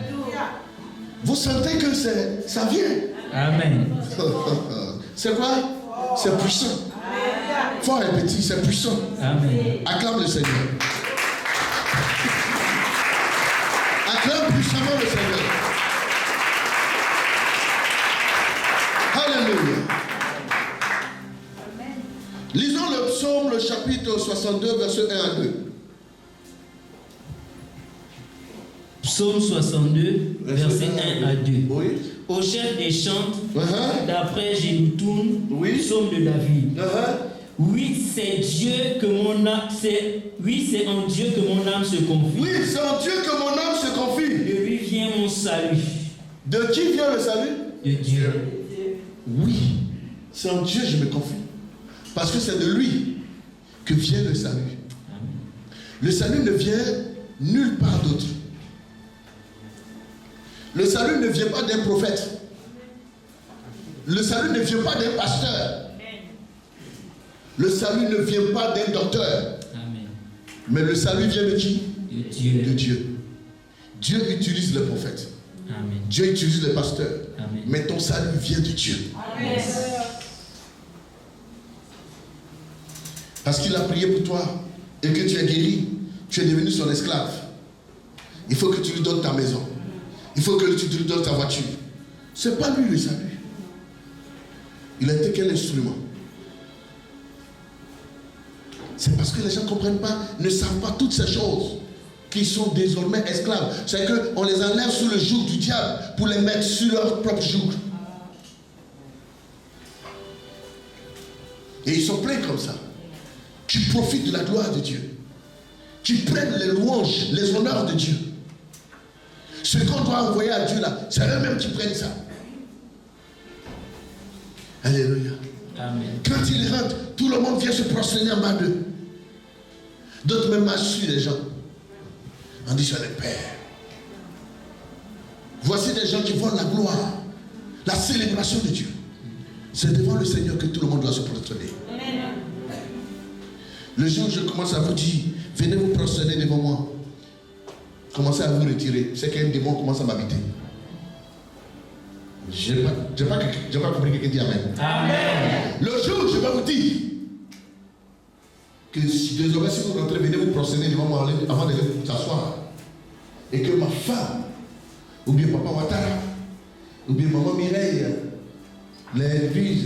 Vous sentez que ça vient? Amen. C'est quoi? C'est puissant. Fort et petit, c'est puissant. Amen. Acclame le Seigneur. Acclame puissamment le Seigneur. Alléluia. Lisons le psaume, le chapitre 62, verset 1 à 2. Psaume 62, verset 1 à 2. Oui. Au chef des chants, Uh-huh. d'après Jéduthun, Oui. psaume de David. Uh-huh. Oui, c'est Dieu que mon âme, c'est en Dieu que mon âme se confie. Oui, c'est en Dieu que mon âme se confie. De lui vient mon salut. De qui vient le salut? De Dieu. Oui, c'est en Dieu que je me confie. Parce que c'est de lui que vient le salut. Amen. Le salut ne vient nulle part d'autre. Le salut ne vient pas d'un prophète. Le salut ne vient pas d'un pasteur. Le salut ne vient pas d'un docteur. Amen. Mais le salut vient de qui? De Dieu. De Dieu. Dieu utilise le prophète. Amen. Dieu utilise le pasteur. Amen. Mais ton salut vient de Dieu. Yes. Parce qu'il a prié pour toi et que tu es guéri, tu es devenu son esclave. Il faut que tu lui donnes ta maison. Il faut que tu lui donnes ta voiture. Ce n'est pas lui le salut. Il a été quel instrument? C'est parce que les gens ne comprennent pas, ne savent pas toutes ces choses, qui sont désormais esclaves. C'est qu'on les enlève sous le joug du diable pour les mettre sur leur propre joug. Et ils sont pleins comme ça. Tu profites de la gloire de Dieu. Tu prennes les louanges, les honneurs de Dieu. Ce qu'on doit envoyer à Dieu là, c'est eux-mêmes qui prennent ça. Alléluia. Amen. Quand ils rentrent, tout le monde vient se prosterner en bas d'eux. D'autres même marchent sur les gens. On dit c'est le Père. Voici des gens qui voient la gloire, la célébration de Dieu. C'est devant le Seigneur que tout le monde doit se prosterner. Le jour où je commence à vous dire, venez vous prosterner devant moi, commencez à vous retirer, c'est qu'un démon commence à m'habiter. Je n'ai pas compris quelqu'un dit Amen. Amen. Le jour où je vais vous dire que désormais si vous rentrez, venez vous prosterner devant moi avant de vous asseoir, et que ma femme, ou bien papa Ouattara, ou bien maman Mireille, les vies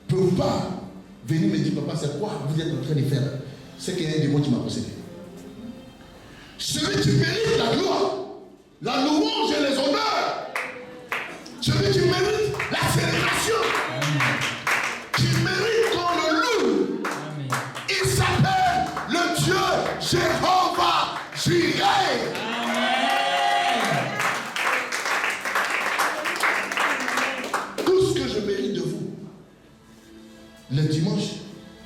ne peuvent pas venir me dire, papa, c'est quoi vous êtes en train de faire? C'est qu'il y a un démon qui m'a possédé. Celui qui mérite la gloire, la louange et les honneurs, celui qui mérite la célébration, qui mérite qu'on le loue, Amen. il s'appelle Jéhovah Jireh. Tout ce que je mérite de vous, le dimanche,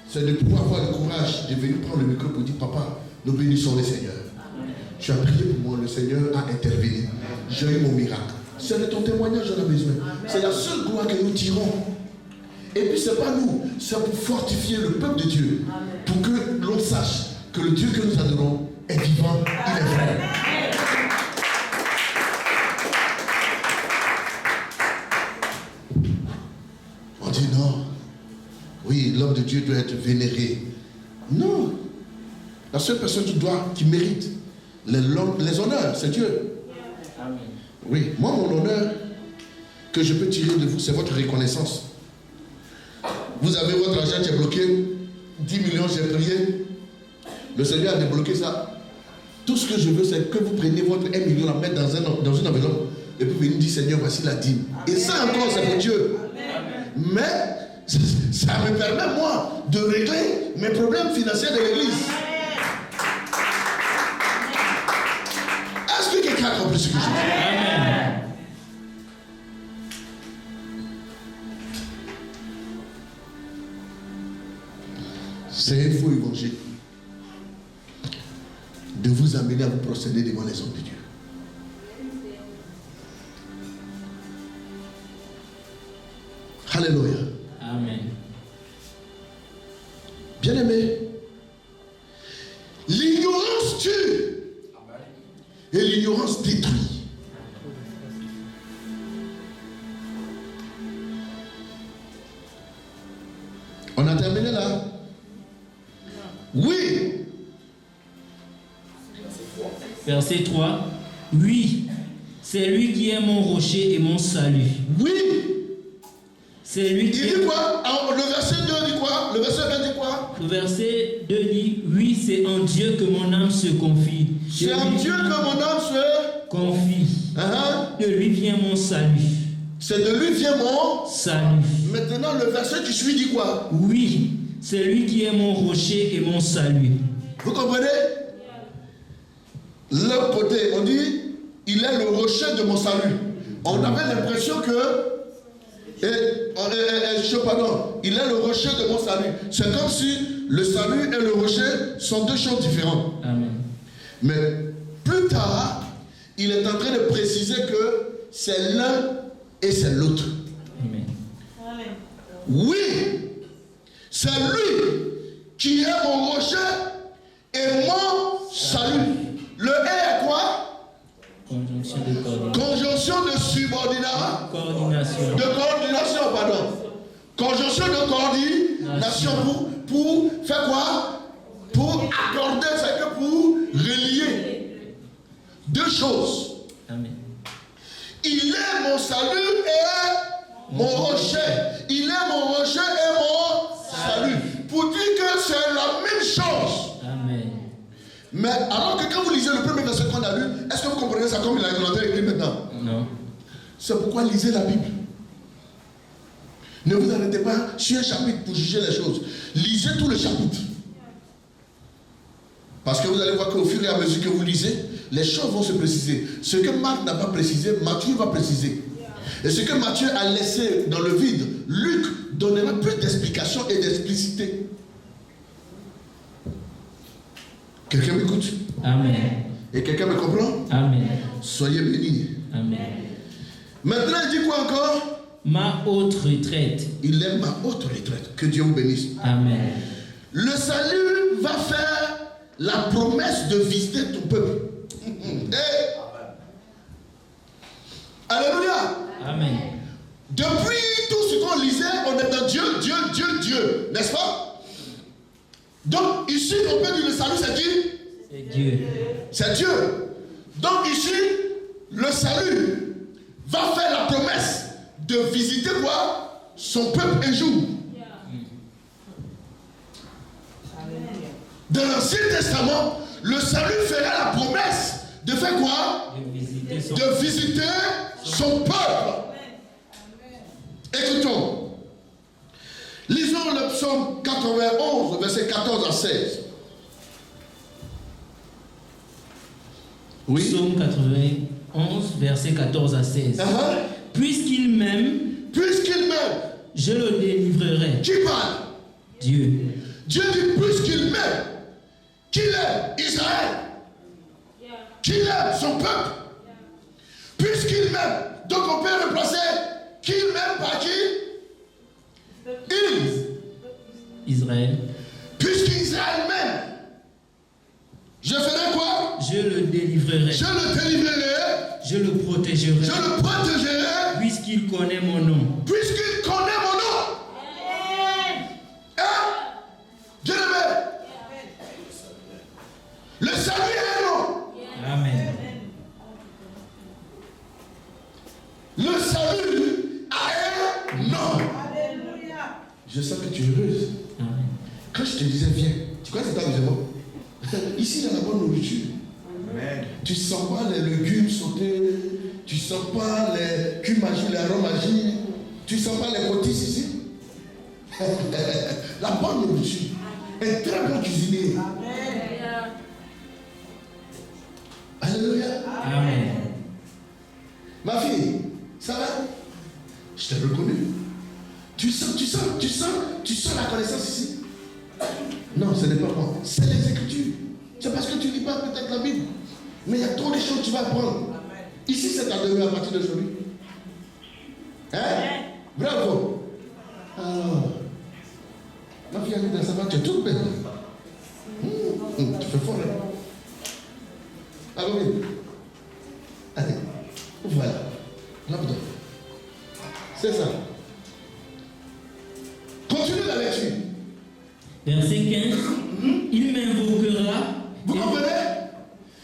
c'est de pouvoir avoir le courage de venir prendre le micro pour dire, papa, nous bénissons le Seigneur. Tu as prié pour moi, le Seigneur a intervenu. J'ai eu mon miracle. C'est de ton témoignage que j'en ai besoin. C'est la seule gloire que nous tirons. Et puis ce n'est pas nous, c'est pour fortifier le peuple de Dieu. Pour que l'on sache que le Dieu que nous adorons est vivant, il est vrai. On dit non. Oui, l'homme de Dieu doit être vénéré. Non. La seule personne qui mérite les honneurs, c'est Dieu. Amen. Oui, moi, mon honneur que je peux tirer de vous, c'est votre reconnaissance. Vous avez votre argent qui est bloqué, 10 millions, j'ai prié. Le Seigneur a débloqué ça. Tout ce que je veux, c'est que vous preniez votre 1 million, la mettre dans une enveloppe, et puis venir dire, Seigneur, voici la dîme. Et ça encore, c'est pour Dieu. Mais ça me permet, moi, de régler mes problèmes financiers de l'église. Est-ce que quelqu'un a compris ce que je dis? Amen. C'est un faux évangile de vous amener à vous procéder devant les hommes de Dieu. Alléluia. Amen. Bien-aimé, l'ignorance tue et l'ignorance détruit. On a terminé là? Oui. Verset 3. Oui, c'est lui qui est mon rocher et mon salut. Oui. C'est lui qui Il dit quoi? Alors, le verset 2 dit quoi? Le verset 2 dit quoi? Le verset 2 dit, oui, c'est en Dieu que mon âme se confie. C'est en Dieu que mon âme se confie. De lui vient mon salut. C'est de lui vient mon salut. Maintenant, le verset qui suit dit quoi? Oui, c'est lui qui est mon rocher et mon salut. Vous comprenez? L'autre côté, on dit, il est le rocher de mon salut. On avait l'impression que il est le rocher de mon salut. C'est comme si le salut et le rocher sont deux choses différentes. Amen. Mais plus tard, il est en train de préciser que c'est l'un et c'est l'autre. Amen. Oui, c'est lui qui est mon rocher et mon salut. Le et est quoi? Conjonction de coordination. Conjonction de subordination. Coordination. De coordination, pardon. Conjonction de coordination pour faire quoi? Pour accorder, c'est que pour relier deux choses. Amen. Il est mon salut et mon rocher. Il est mon rocher et mon salut. Pour dire que c'est la même chose. Amen. Mais alors que quand vous lisez le premier verset qu'on a lu, est-ce que vous comprenez ça comme il a écrit maintenant? Non. C'est pourquoi lisez la Bible. Ne vous arrêtez pas sur un chapitre pour juger les choses. Lisez tout le chapitre. Parce que vous allez voir qu'au fur et à mesure que vous lisez, les choses vont se préciser. Ce que Marc n'a pas précisé, Matthieu va préciser. Et ce que Matthieu a laissé dans le vide, Luc donnera plus d'explications et d'explicité. Quelqu'un m'écoute? Amen. Et quelqu'un me comprend? Amen. Soyez bénis. Amen. Maintenant, il dit quoi encore? Ma haute retraite. Il est ma haute retraite. Que Dieu vous bénisse. Amen. Le salut va faire la promesse de visiter ton peuple. Hey. Alléluia. Amen. Depuis tout ce qu'on lisait, on est dans Dieu, Dieu, Dieu, Dieu. N'est-ce pas? Donc ici, on peut dire le salut, c'est qui? C'est Dieu. C'est Dieu. Donc ici, le salut va faire la promesse de visiter quoi? Son peuple un jour. Dans l'Ancien Testament, le salut fera la promesse de faire quoi? De visiter son peuple. Écoutons. Lisons le psaume 91, verset 14 à 16. Oui. Psaume 91, versets 14 à 16. Puisqu'il m'aime, je le délivrerai. Qui parle? Dieu. Dieu dit puisqu'il m'aime, qu'il aime Israël, qu'il aime son peuple, puisqu'il m'aime. Donc on peut remplacer qu'il m'aime par qui? Israël. Puisqu'Israël m'aime, je ferai quoi? Je le délivrerai. Je le délivrerai. Je le protégerai. Je le protégerai. Puisqu'il connaît mon nom. Puisqu'il connaît mon nom. Hein? Dieu l'aime. Le salut est un nom. Amen. Le salut a un nom. Je sens que tu es heureuse. Amen. Quand je te disais viens, tu crois que c'est amusement? Ici, il y a la bonne nourriture. Amen. Tu ne sens pas les légumes sautés, tu ne sens pas les cumagie, les aromagie, tu ne sens pas les cotis ici. La bonne nourriture. Un très bon cuisinier. Amen. Alléluia. Amen. Ma fille, ça va? Je t'ai reconnu. Tu sens la connaissance ici? Non, ce n'est pas moi. C'est les Écritures. C'est parce que tu ne lis pas peut-être la Bible. Mais il y a trop de choses que tu vas apprendre. Ici, c'est ta demeure à partir d'aujourd'hui. Hein? Bravo. Alors, ma fille, ça va, tu es toute belle. Tu fais fort. Alors, oui. Allez, voilà. Là-dedans. C'est ça. Continue la lecture. Verset 15. Il m'invoquera. Vous comprenez?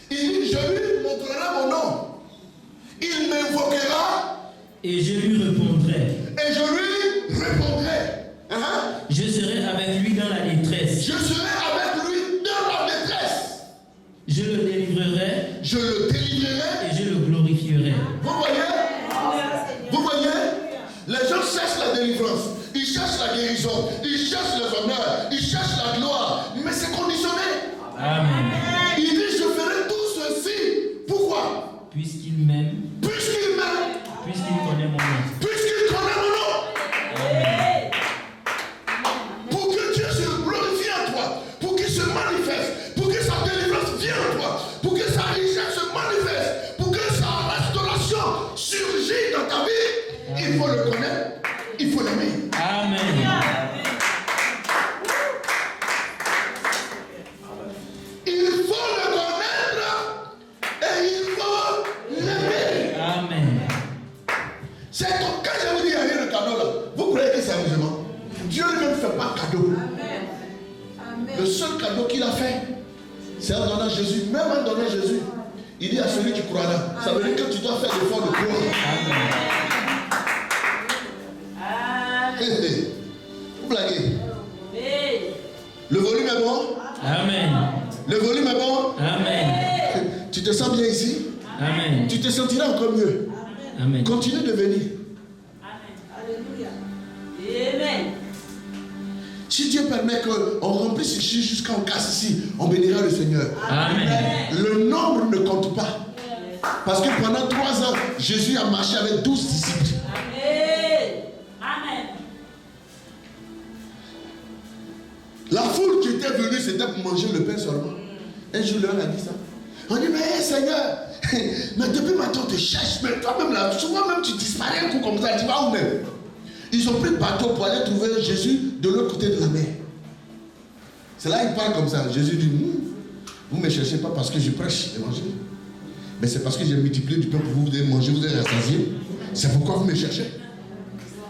Il dit, je lui montrerai mon nom. Il m'invoquera. Et je lui répondrai. Je serai avec lui dans la détresse. Je le délivrerai. Et je le glorifierai. Vous voyez? Les gens cherchent la délivrance. Ils cherchent la guérison. Ils cherchent le honneur. Ils cherchent la gloire. Mais c'est conditionné. Amen. Il dit, je ferai tout ceci. Pourquoi? Puisqu'il m'aime. Puisqu'il connaît mon nom. Amen. Pour que Dieu se glorifie en toi. Pour qu'il se manifeste. Pour que sa délivrance vienne en toi. Pour que sa richesse se manifeste. Pour que sa restauration surgisse dans ta vie. Il faut le connaître. Il faut l'aimer. Amen. Il faut le connaître et il faut l'aimer. Amen. C'est donc quand je vous dis il n'y a rien de cadeau là, vous croyez que c'est amusement? Dieu lui-même ne fait pas cadeau. Amen. Le seul cadeau qu'il a fait, c'est en donnant Jésus. Même en donnant Jésus, il dit à celui qui croira. Ça veut dire que tu dois faire l'effort de croire. Vous blaguez. Le volume est bon? Amen. Le volume est bon? Amen. Tu te sens bien ici? Amen. Tu te sentiras encore mieux. Amen. Continue de venir. Alléluia. Amen. Si Dieu permet qu'on remplisse ici jusqu'en casse ici, on bénira le Seigneur. Amen. Le nombre ne compte pas. Parce que pendant 3 ans, Jésus a marché avec 12 disciples. Amen. La foule qui était venue, c'était pour manger le pain seulement. Un jour, l'un a dit ça. On dit, mais hey, Seigneur, mais depuis maintenant, on te cherche. Mais toi-même, là, souvent même, tu disparais un coup comme ça. Tu vas où même? Ils ont pris le bateau pour aller trouver Jésus de l'autre côté de la mer. C'est là qu'il parle comme ça. Jésus dit, vous ne me cherchez pas parce que je prêche l'évangile. Mais c'est parce que j'ai multiplié du pain pour vous devez manger, vous devez rassasier. C'est pourquoi vous me cherchez.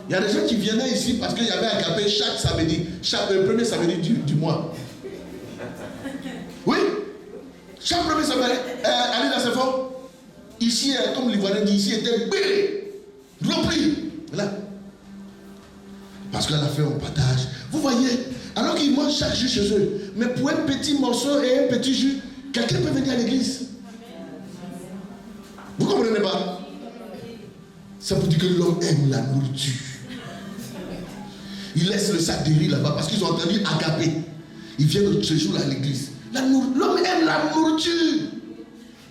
Il y a des gens qui venaient ici parce qu'il y avait Agapé chaque samedi, le premier samedi du mois. Oui, chaque premier samedi, allez dans ce fond. Ici, comme l'Ivoirien dit, ici était bélé, rempli. Là. Parce qu'à la fin, on partage. Vous voyez, alors qu'ils mangent chaque jour chez eux, mais pour un petit morceau et un petit jus, quelqu'un peut venir à l'église. Vous ne comprenez pas? Ça veut dire que l'homme aime la nourriture. Ils laissent le sac de riz là-bas parce qu'ils ont entendu Agapé. Ils viennent ce jour-là à l'église. L'homme aime la nourriture.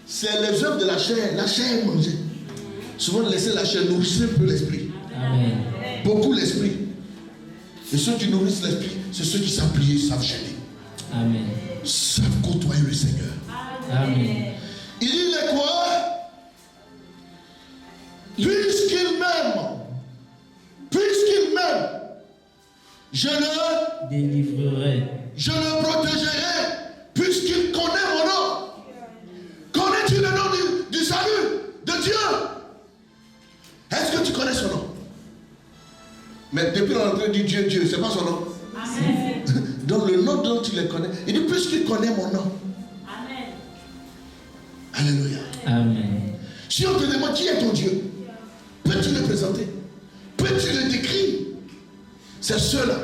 c'est les œuvres de la chair. La chair est mangée. Souvent, laisser la chair nourrir un peu l'esprit. Amen. Beaucoup l'esprit. Et ceux qui nourrissent l'esprit, c'est ceux qui savent prier, savent gêner. Amen. Savent côtoyer le Seigneur. Amen. Il dit les quoi? Puisqu'il m'aime, je le délivrerai. Je le protégerai, puisqu'il connaît mon nom. Connais-tu le nom du salut de Dieu? Est-ce que tu connais son nom? Mais depuis l'entrée du Dieu, c'est pas son nom. Amen. Donc le nom dont tu le connais, il dit puisqu'il connaît mon nom. Amen. Alléluia. Amen. Si on te demande qui est ton Dieu, peux-tu le présenter? Peux-tu le décrire? C'est ceux-là,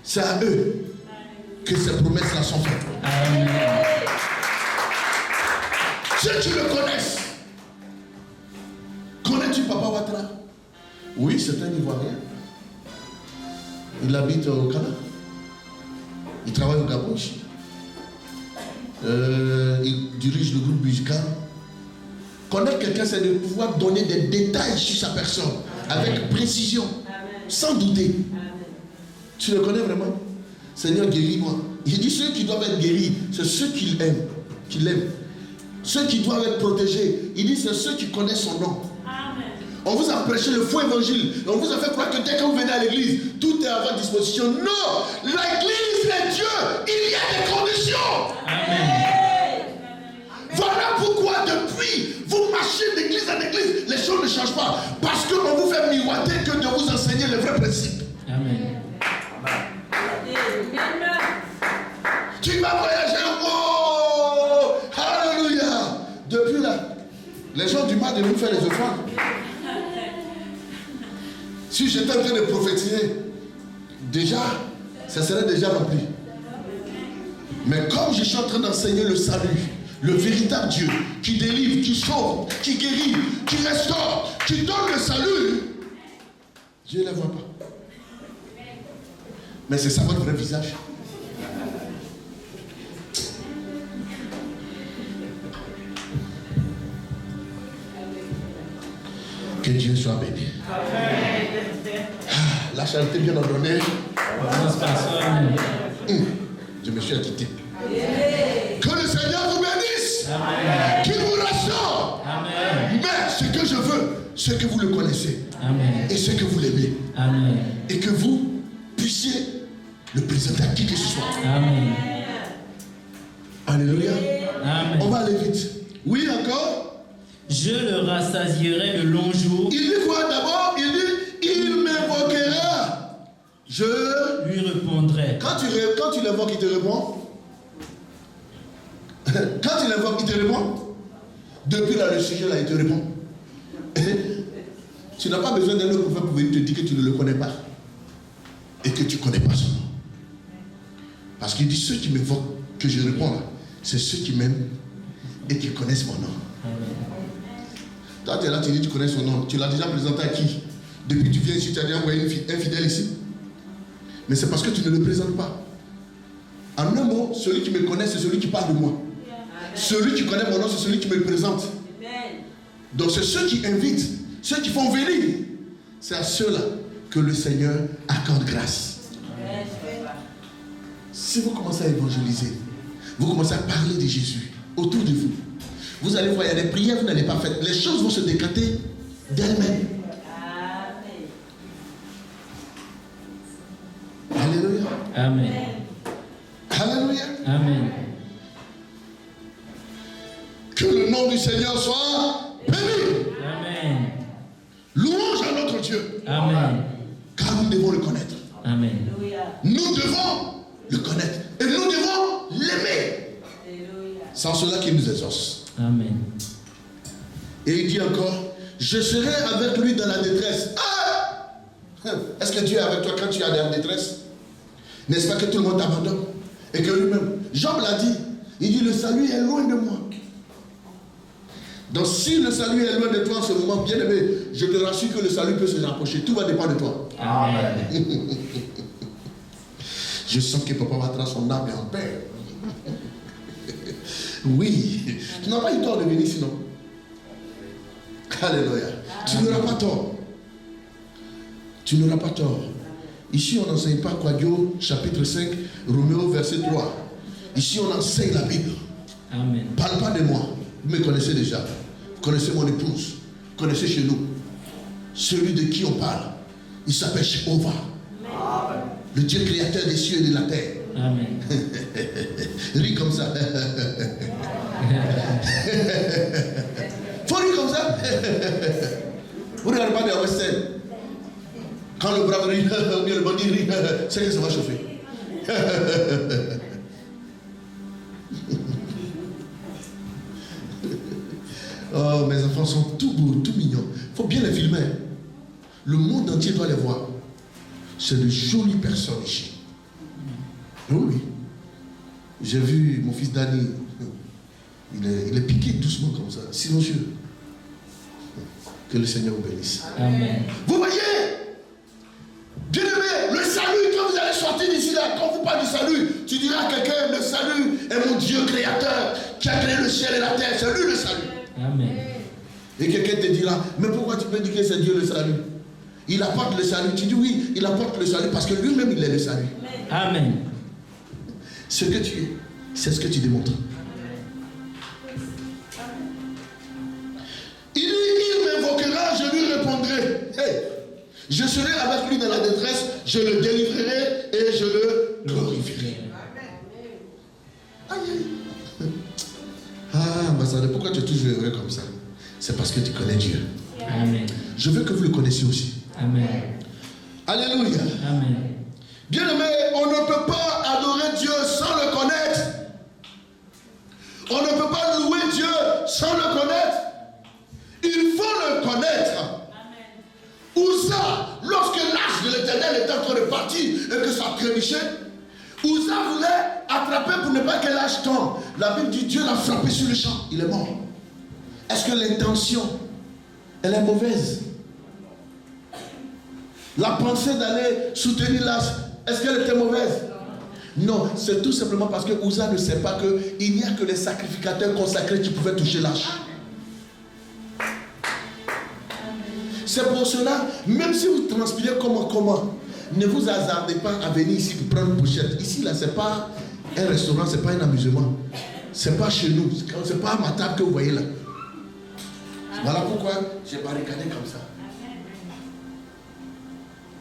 c'est à eux que ces promesses-là sont faites. Amen. Ceux qui le connaissent. Connais-tu Papa Ouattara? Oui, c'est un Ivoirien. Il habite au Canada. Il travaille au Gabon ici. Il dirige le groupe musical. Connaître quelqu'un, c'est de pouvoir donner des détails sur sa personne, avec précision, sans douter. Tu le connais vraiment? Seigneur, guéris-moi. Il dit ceux qui doivent être guéris, c'est ceux qu'il aime, qu'il aime. Ceux qui doivent être protégés, il dit c'est ceux qui connaissent son nom. Amen. On vous a prêché le faux évangile. On vous a fait croire que dès que vous venez à l'église, tout est à votre disposition. Non! L'église est Dieu. Il y a des conditions. Amen. Voilà pourquoi depuis, vous marchez d'église en église, les choses ne changent pas. Parce qu'on vous fait miroiter que de vous enseigner les vrais principes. Amen. Tu vas voyager. Oh! Alléluia! Depuis là, les gens du mal de nous faire les offrandes. Si j'étais en train de prophétiser, déjà, ça serait déjà rempli. Mais comme je suis en train d'enseigner le salut, le véritable Dieu, qui délivre, qui sauve, qui guérit, qui restaure, qui donne le salut, Dieu ne les voit pas. Mais c'est ça votre vrai visage. Que Dieu soit béni. La charité bien ordonnée. Je me suis acquitté. Que le Seigneur vous bénisse. Amen. Qu'il vous restaure. Amen. Mais ce que je veux, c'est que vous le connaissez. Amen. Et ce que vous l'aimez. Amen. Et que vous puissiez le présenter à qui que ce soit. Amen. Alléluia. Amen. On va aller vite. Oui, encore. Je le rassasierai de longs jours. Il dit quoi d'abord? Il dit, il m'invoquera. Je Lui répondrai. Quand tu l'invoques, il te répond. Quand tu l'invoques, il te répond. Depuis là, le sujet là, il te répond. Tu n'as pas besoin d'un autre prophète pour venir te dire que tu ne le connais pas. Et que tu ne connais pas son nom. Parce qu'il dit, ceux qui m'invoquent, que je réponds là, c'est ceux qui m'aiment et qui connaissent mon nom. Toi, tu es là, tu dis, tu connais son nom. Tu l'as déjà présenté à qui? Depuis que tu viens ici, tu as déjà envoyé un fidèle ici. Mais c'est parce que tu ne le présentes pas. En un mot, celui qui me connaît, c'est celui qui parle de moi. Celui qui connaît mon nom, c'est celui qui me le présente. Donc c'est ceux qui invitent, ceux qui font venir. C'est à ceux-là que le Seigneur accorde grâce. Si vous commencez à évangéliser, vous commencez à parler de Jésus autour de vous, vous allez voir, il y a des prières que vous n'allez pas faire. Les choses vont se décanter d'elles-mêmes. Alléluia. Amen. Alléluia. Amen. Que le nom du Seigneur soit béni. Amen. Louange à notre Dieu. Amen. Car nous devons le connaître. Amen. Nous devons le connaître. Et nous devons l'aimer. Sans cela qu'il nous exauce. Amen. Et il dit encore, je serai avec lui dans la détresse. Ah! Est-ce que Dieu est avec toi quand tu es dans la détresse? N'est-ce pas que tout le monde t'abandonne? Et que lui-même, Job l'a dit, il dit, le salut est loin de moi. Donc si le salut est loin de toi en ce moment, bien aimé, je te rassure que le salut peut se rapprocher. Tout va dépendre de toi. Amen. Je sens que Papa va tracer son âme en paix. Oui, tu n'as pas eu tort de venir sinon. Alléluia. Tu n'auras pas tort. Tu n'auras pas tort. Ici, on n'enseigne pas Quadio, chapitre 5, Roméo, verset 3. Ici, on enseigne la Bible. Amen. Parle pas de moi. Vous me connaissez déjà. Vous connaissez mon épouse. Vous connaissez chez nous. Celui de qui on parle, il s'appelle Jéhovah. Le Dieu créateur des cieux et de la terre. Amen. Ris comme ça. Faut rire comme ça. Vous ne regardez pas des western. Quand le brave rit, ou bien le bandit rit, c'est que ça va chauffer. Oh, mes enfants sont tout beaux, tout mignons. Il faut bien les filmer. Le monde entier doit les voir. C'est de jolies personnes ici. Oui. J'ai vu mon fils Danny. Il est piqué doucement comme ça, silencieux. Que le Seigneur vous bénisse. Amen. Vous voyez, bien aimé, le salut, quand vous allez sortir d'ici là, quand vous parlez du salut, tu diras à quelqu'un, le salut est mon Dieu créateur qui a créé le ciel et la terre. C'est lui le salut. Amen. Et quelqu'un te dira, mais pourquoi tu peux dire que c'est Dieu le salut? Il apporte le salut. Tu dis oui, il apporte le salut parce que lui-même il est le salut. Amen. Ce que tu es, c'est ce que tu démontres. Il m'invoquera, je lui répondrai. Hey, je serai avec lui dans la détresse, je le délivrerai et je le glorifierai. Aïe, aïe. Ah, ambassadeur, pourquoi tu es toujours heureux comme ça? C'est parce que tu connais Dieu. Amen. Je veux que vous le connaissiez aussi. Amen. Alléluia. Amen. Bien aimé, on ne peut pas adorer Dieu sans le connaître. On ne peut pas louer Dieu sans le connaître. Il faut le connaître. Uza, lorsque l'âge de l'Éternel était en train de partir et que ça trébuchait, Uza voulait attraper pour ne pas que l'âge tombe. La Bible dit Dieu l'a frappé sur le champ, il est mort. Est-ce que l'intention, elle est mauvaise? La pensée d'aller soutenir l'âge, est-ce qu'elle était mauvaise? Non, c'est tout simplement parce que Uza ne sait pas qu'il n'y a que les sacrificateurs consacrés qui pouvaient toucher l'arche. C'est pour cela, même si vous transpirez comment, ne vous hasardez pas à venir ici pour prendre une pochette. Ici, là, c'est pas un restaurant, c'est pas un amusement. C'est pas chez nous, c'est pas à ma table que vous voyez là. Voilà pourquoi j'ai barricadé comme ça.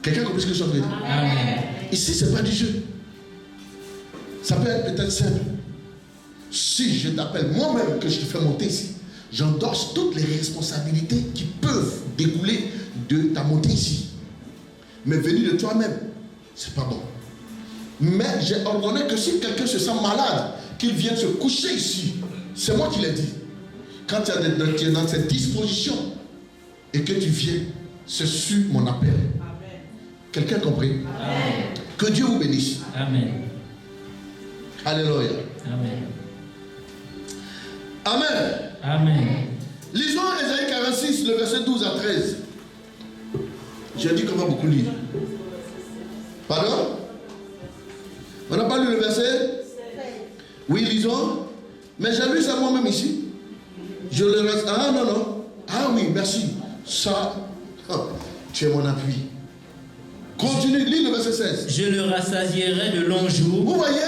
Quelqu'un comprend ce que je suis en train de dire? Amen. Ici, c'est pas du jeu. Ça peut être peut-être simple. Si je t'appelle moi-même que je te fais monter ici, j'endosse toutes les responsabilités qui peuvent découler de ta montée ici. Mais venir de toi-même, c'est pas bon. Mais j'ai ordonné que si quelqu'un se sent malade, qu'il vienne se coucher ici. C'est moi qui l'ai dit. Quand tu es dans cette disposition et que tu viens, c'est sur mon appel. Quelqu'un a compris? Amen. Que Dieu vous bénisse. Amen. Alléluia. Amen. Amen. Amen. Lisons Ésaïe 46, le verset 12 à 13. J'ai dit qu'on va beaucoup lire. Pardon? On n'a pas lu le verset? Oui, lisons. Mais j'ai lu ça moi-même ici. Je le reste. Ah non. Ah oui, merci. Ça, tu es mon appui. Continue, lis le verset 16. Je le rassasierai de longs jours. Vous voyez,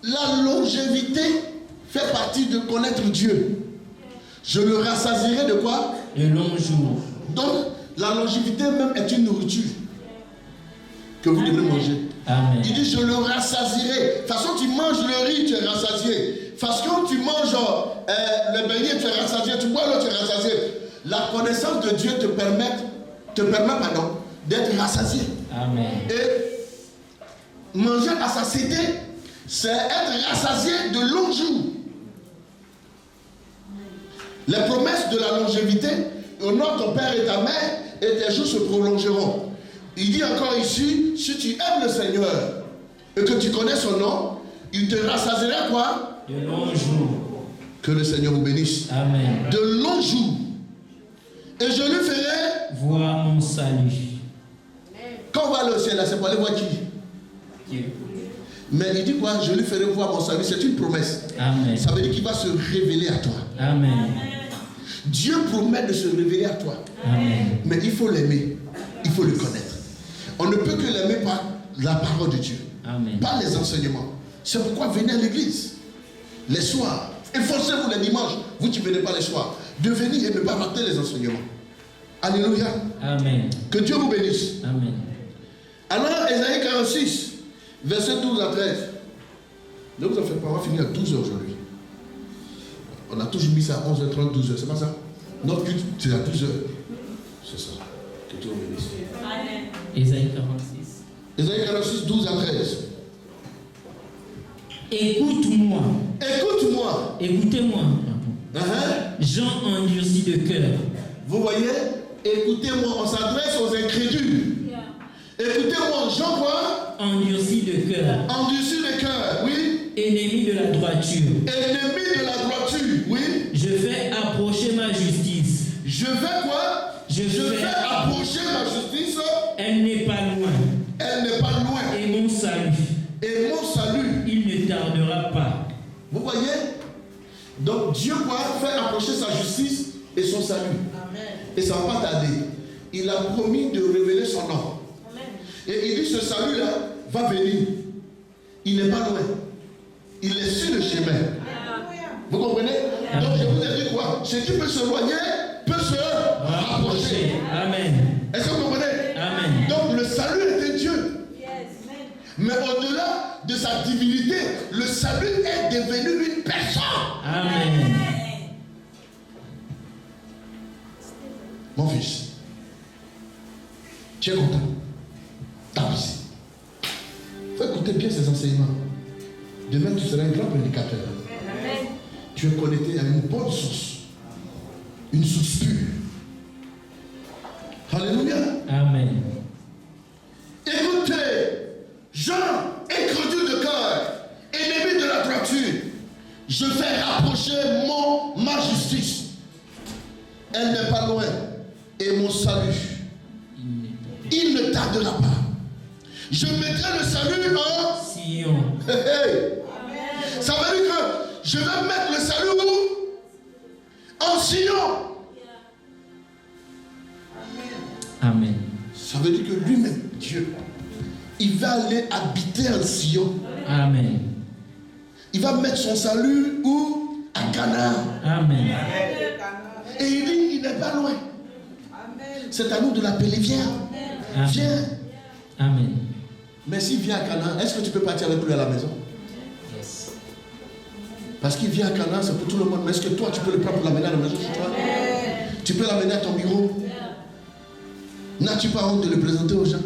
la longévité fait partie de connaître Dieu. Je le rassasierai de quoi? De longs jours. Donc, la longévité même est une nourriture que vous devez manger. Amen. Il dit, je le rassasierai. De toute façon, tu manges le riz, tu es rassasié. De toute façon, tu manges le beignet, tu es rassasié. Tu bois l'eau, tu es rassasié. La connaissance de Dieu te permet d'être rassasié. Amen. Et manger à satiété, c'est être rassasié de longs jours. Les promesses de la longévité, honore ton père et ta mère, et tes jours se prolongeront. Il dit encore ici, si tu aimes le Seigneur et que tu connais son nom, il te rassasiera quoi? De longs jours. Que le Seigneur vous bénisse. Amen. De longs jours. Et je lui ferai voir mon salut. Quand on va aller au ciel, là, c'est pour aller voir qui? Dieu. Mais il dit quoi? Je lui ferai voir mon salut. C'est une promesse. Amen. Ça veut dire qu'il va se révéler à toi. Amen. Dieu promet de se révéler à toi. Amen. Mais il faut l'aimer. Il faut le connaître. On ne peut que l'aimer par la parole de Dieu. Amen. Pas les enseignements. C'est pourquoi venez à l'église. Les soirs. Efforcez-vous les dimanches. Vous qui ne venez pas les soirs. De venir et ne pas rater les enseignements. Alléluia. Amen. Que Dieu vous bénisse. Amen. Alors, Ésaïe 46, verset 12 à 13. Ne vous en faites pas, on va finir à 12h aujourd'hui. On a toujours mis ça à 11h30, 12h, c'est pas ça? Notre culte, c'est à 12h. C'est ça. Que Dieu vous bénisse. Amen. Ésaïe 46. Ésaïe 46, 12 à 13. Écoute-moi. Écoute-moi. Écoutez-moi. Gens endurcis de cœur. Vous voyez? Écoutez-moi, on s'adresse aux incrédules. Écoutez-moi, gens quoi? Endurcis de cœur. Endurcis de cœur, oui. Ennemis de la droiture. Ennemis de la droiture, oui. Je fais approcher ma justice. Je vais quoi? Je fais approcher ma justice. Elle n'est pas loin. Elle n'est pas loin. Et mon salut. Et mon salut. Il ne tardera pas. Vous voyez? Donc Dieu quoi? Fait approcher sa justice et son salut. Amen. Et ça ne va pas tarder. Il a promis de révéler son nom. Amen. Et il dit ce salut-là va venir. Il n'est pas loin. Il est sur le chemin. Vous comprenez? Donc je vous ai dit quoi? Ce qui peut se éloigner peut se rapprocher. Amen. Est-ce que vous comprenez? Amen. Donc le salut est de Dieu. Mais au-delà de sa divinité, le salut est devenu une personne. Amen. Mon fils, tu es content? Tape ici. Il faut écouter bien ces enseignements. Demain, tu seras un grand prédicateur. Amen. Tu es connecté à une bonne source. Une source pure. Alléluia. Amen. Écoutez, gens incrédules de cœur, ennemis de la droiture, je fais rapprocher ma justice. Elle n'est pas loin. Et mon salut, il ne tardera pas. Je mettrai le salut en Sion. Hey, hey. Ça veut dire que je vais mettre le salut où? En Sion. Amen. Ça veut dire que lui-même, Dieu, il va aller habiter en Sion. Amen. Il va mettre son salut où? À Canaan. Amen. Et il dit, il n'est pas loin. C'est à nous de l'appeler, viens. Amen. Viens. Amen. Mais s'il vient à Canaan, est-ce que tu peux partir avec lui à la maison? Yes. Parce qu'il vient à Canaan, c'est pour tout le monde. Mais est-ce que toi, tu peux le prendre pour l'amener à la maison chez toi? Tu peux l'amener à ton bureau? N'as-tu pas honte de le présenter aux gens?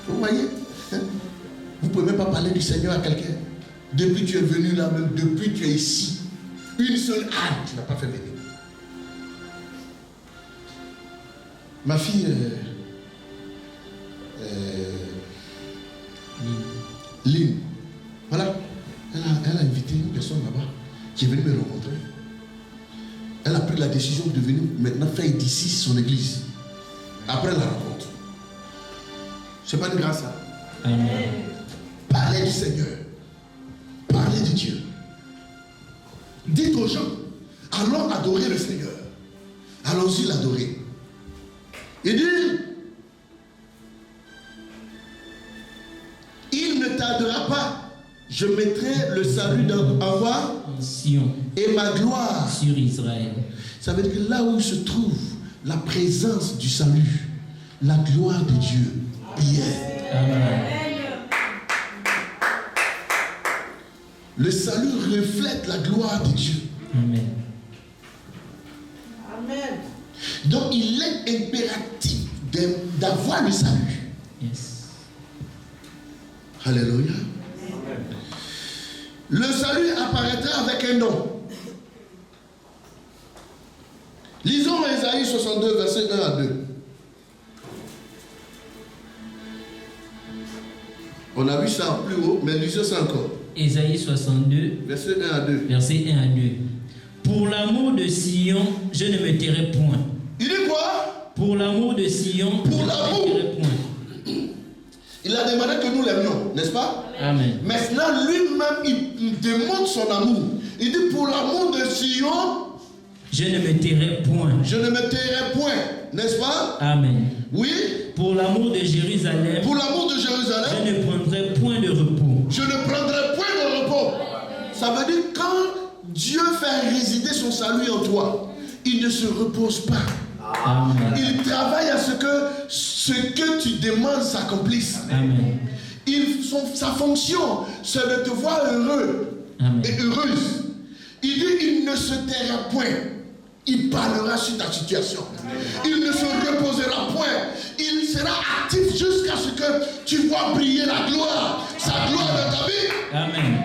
Vous voyez? Vous ne pouvez même pas parler du Seigneur à quelqu'un. Depuis que tu es venu là, même depuis que tu es ici, une seule âme, tu n'as pas fait venir. Ma fille, Lynn, voilà, elle a invité une personne là-bas qui est venue me rencontrer. Elle a pris la décision de venir maintenant faire d'ici son église. Après la rencontre. C'est pas une grâce, ça. Amen. Parlez du Seigneur. Parlez de Dieu. Dites aux gens, allons adorer le Seigneur. Allons-y l'adorer. Il dit, il ne tardera pas. Je mettrai le salut en quoi? En Sion. Et ma gloire sur Israël. Ça veut dire que là où se trouve la présence du salut, la gloire de Dieu y est. Amen. Le salut reflète la gloire de Dieu. Amen. Amen. Donc il est impératif d'avoir le salut. Yes. Alléluia. Le salut apparaîtra avec un nom. Lisons Ésaïe 62, verset 1 à 2. On a vu ça en plus haut, mais lisons ça encore. Ésaïe 62, Verset 1 à 2. verset 1 à 2. Pour l'amour de Sion, je ne me tairai point. Il dit quoi? Pour l'amour de Sion, Pour je ne l'amour. me tairai point. Il a demandé que nous l'aimions, n'est-ce pas? Amen. Maintenant, lui-même, il démontre son amour. Il dit, pour l'amour de Sion, je ne me tairai point. je ne me tairai point, n'est-ce pas? Amen. Oui. Pour l'amour de Jérusalem, Pour l'amour de Jérusalem, je ne prendrai point de repos. je ne prendrai point de repos. Ça veut dire quand Dieu fait résider son salut en toi, il ne se repose pas. Amen. Il travaille à ce que tu demandes s'accomplisse. Amen. Sa fonction, c'est de te voir heureux. Amen. Et heureuse. Il dit, il ne se taira point. Il parlera sur ta situation. Il ne se reposera point. Il sera actif jusqu'à ce que tu vois briller la gloire. Sa gloire dans ta vie. Amen.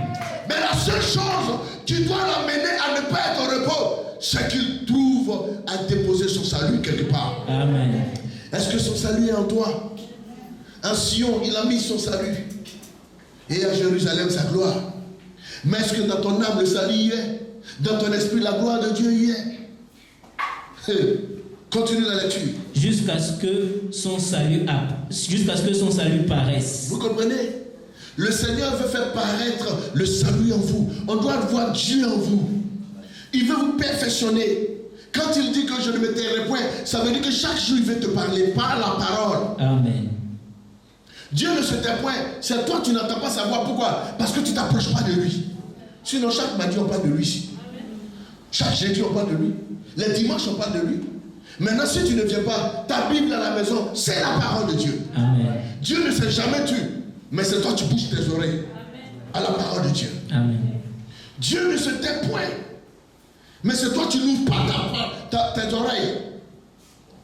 Mais la seule chose, tu dois l'amener à ne pas être au repos, c'est qu'il trouve à déposer son salut quelque part. Amen. Est-ce que son salut est en toi? En Sion, il a mis son salut. Et à Jérusalem, sa gloire. Mais est-ce que dans ton âme, le salut y est? Dans ton esprit, la gloire de Dieu y est? Continue la lecture. Jusqu'à ce que son salut paraisse. Vous comprenez? Le Seigneur veut faire paraître le salut en vous. On doit voir Dieu en vous. Il veut vous perfectionner. Quand il dit que je ne me tairai point, ça veut dire que chaque jour il veut te parler par la parole. Amen. Dieu ne se tait point. C'est toi, tu n'entends pas savoir pourquoi. Parce que tu ne t'approches pas de lui. Sinon, chaque mardi, on parle de lui ici. Chaque jeudi, on parle de lui. Les dimanches, on parle de lui. Maintenant, si tu ne viens pas, ta Bible à la maison, c'est la parole de Dieu. Amen. Dieu ne s'est jamais tu. Mais c'est toi, tu bouges tes oreilles à la parole de Dieu. Amen. Dieu ne se tait point. Mais c'est toi, tu n'ouvres pas tes oreilles.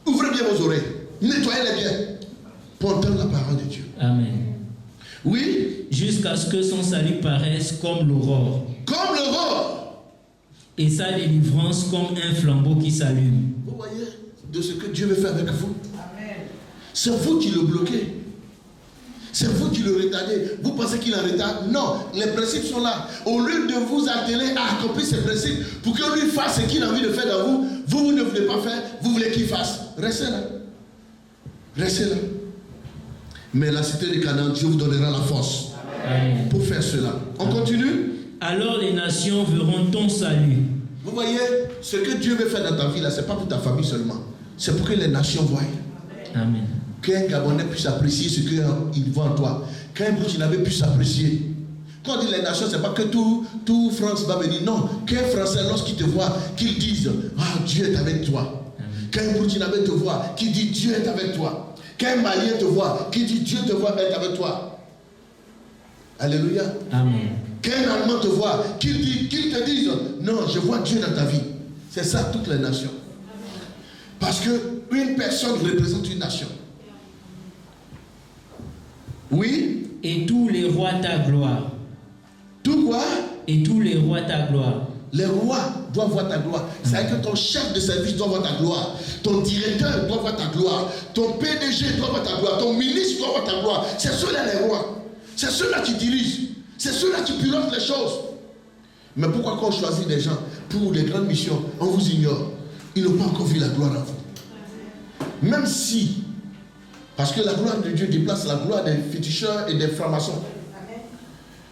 Ouvrez bien vos oreilles. Nettoyez-les bien. Pour entendre la parole de Dieu. Amen. Oui. Jusqu'à ce que son salut paraisse comme l'aurore. Comme l'aurore. Et sa délivrance comme un flambeau qui s'allume. Vous voyez de ce que Dieu veut faire avec vous. C'est vous qui le bloquez. C'est vous qui le retardez. Vous pensez qu'il est en retard? Non, les principes sont là. Au lieu de vous atteler à accomplir ces principes pour que lui fasse ce qu'il a envie de faire dans vous, vous ne voulez pas faire, vous voulez qu'il fasse. Restez là. Restez là. Mais la cité de Canaan, Dieu vous donnera la force. Amen. Pour faire cela. On continue? Alors les nations verront ton salut. Vous voyez, ce que Dieu veut faire dans ta vie, là, ce n'est pas pour ta famille seulement. C'est pour que les nations voient. Amen. Qu'un Gabonais puisse apprécier ce qu'il voit en toi. Qu'un Burkinabé puisse apprécier. Quand on dit les nations, ce n'est pas que tout France va venir. Non, qu'un Français, lorsqu'il te voit, qu'il dise, ah, Dieu est avec toi. Qu'un Burkinabé te voit, qu'il dit, Dieu est avec toi. Qu'un Malien te voit, qu'il dit, Dieu te voit être avec toi. Alléluia. Amen. Qu'un Allemand te voit, qu'il te dise, non, je vois Dieu dans ta vie. C'est ça, toutes les nations. Parce qu'une personne représente une nation. Oui. Et tous les rois ta gloire. Tout quoi? Et tous les rois ta gloire. Les rois doivent voir ta gloire. C'est-à-dire que ton chef de service doit voir ta gloire. Ton directeur doit voir ta gloire. Ton PDG doit voir ta gloire. Ton ministre doit voir ta gloire. C'est ceux-là les rois. C'est ceux-là qui dirigent. C'est ceux-là qui pilotent les choses. Mais pourquoi quand on choisit des gens pour les grandes missions, on vous ignore? Ils n'ont pas encore vu la gloire en vous. Même si, parce que la gloire de Dieu déplace la gloire des féticheurs et des francs-maçons.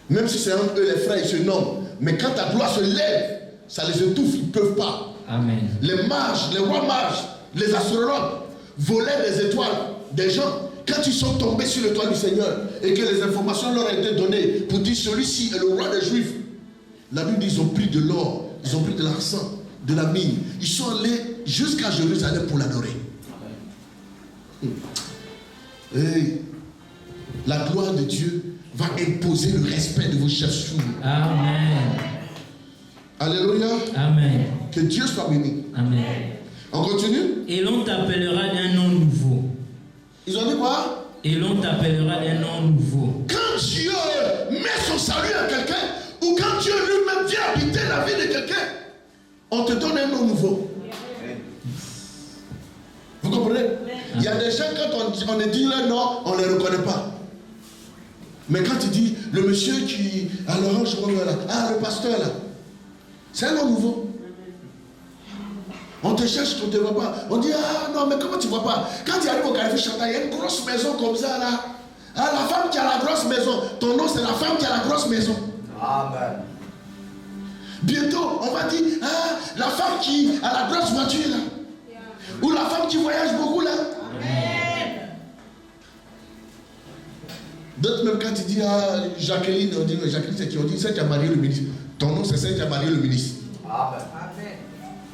Même si c'est entre eux les frères, ils se nomment. Mais quand ta gloire se lève, ça les étouffe, ils ne peuvent pas. Amen. Les mages, les rois mages, les astrologues volaient les étoiles des gens. Quand ils sont tombés sur l'étoile du Seigneur et que les informations leur ont été données pour dire celui-ci est le roi des Juifs, la Bible dit ils ont pris de l'or, ils ont pris de l'argent, de la mine. Ils sont allés jusqu'à Jérusalem pour l'adorer. Et la gloire de Dieu va imposer le respect de vos chefs sous. Amen. Alléluia. Amen. Que Dieu soit béni. Amen. On continue. Et l'on t'appellera d'un nom nouveau. Ils ont dit quoi? Et l'on t'appellera d'un nom nouveau. Quand Dieu met son salut à quelqu'un, ou quand Dieu lui-même vient habiter la vie de quelqu'un, on te donne un nom nouveau. Vous comprenez? Il y a des gens, quand on dit leur nom, on ne les reconnaît pas. Mais quand il dit le monsieur qui a l'orange là, ah, le pasteur là, c'est un nom nouveau. On te cherche, on ne te voit pas. On dit, ah non, mais comment tu ne vois pas? Quand tu arrives au Carrefour Chantal, il y a une grosse maison comme ça là. Ah, la femme qui a la grosse maison. Ton nom, c'est la femme qui a la grosse maison. Amen. Bientôt, on va dire, ah, la femme qui a la grosse voiture là. Ou la femme qui voyage beaucoup là. Amen. D'autres même quand tu dis, ah, Jacqueline, on dit, Jacqueline c'est qui? On dit, c'est qui a marié le ministre. Ton nom, c'est celle qui a marié le ministre. Amen.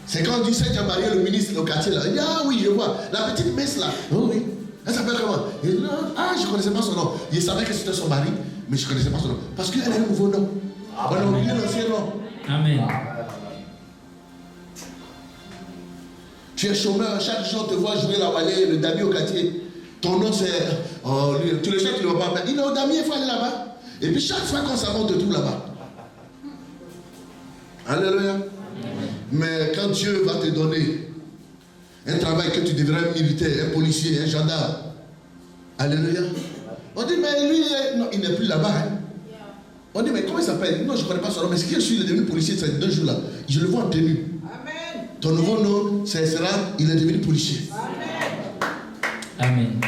C'est quand on dit celle qui a marié le ministre au quartier là. Il dit, ah oui, je vois. La petite messe là. Oh oui. Elle s'appelle comment? Il dit, ah, je ne connaissais pas son nom. Il savait que c'était son mari, mais je ne connaissais pas son nom. Parce qu'elle a un nouveau nom. On a oublié l'ancien nom. Amen. Tu es chômeur, chaque jour on te voit jouer la wallet, le damier au quartier. Ton nom c'est. Oh, lui, tous les jours tu ne le vois pas. Il est au damier, il faut aller là-bas. Et puis chaque fois qu'on s'avance, on te trouve là-bas. Alléluia. Mais quand Dieu va te donner un travail que tu devrais être militaire, un policier, un gendarme. Alléluia. On dit, mais lui, non, il n'est plus là-bas. Hein. On dit, mais comment il s'appelle? Non, je ne connais pas son nom. Mais ce qu'il est devenu policier ces 2 jours-là. Je le vois en tenue. Amen. Ton nouveau nom, c'est sera, il est devenu policier. Amen.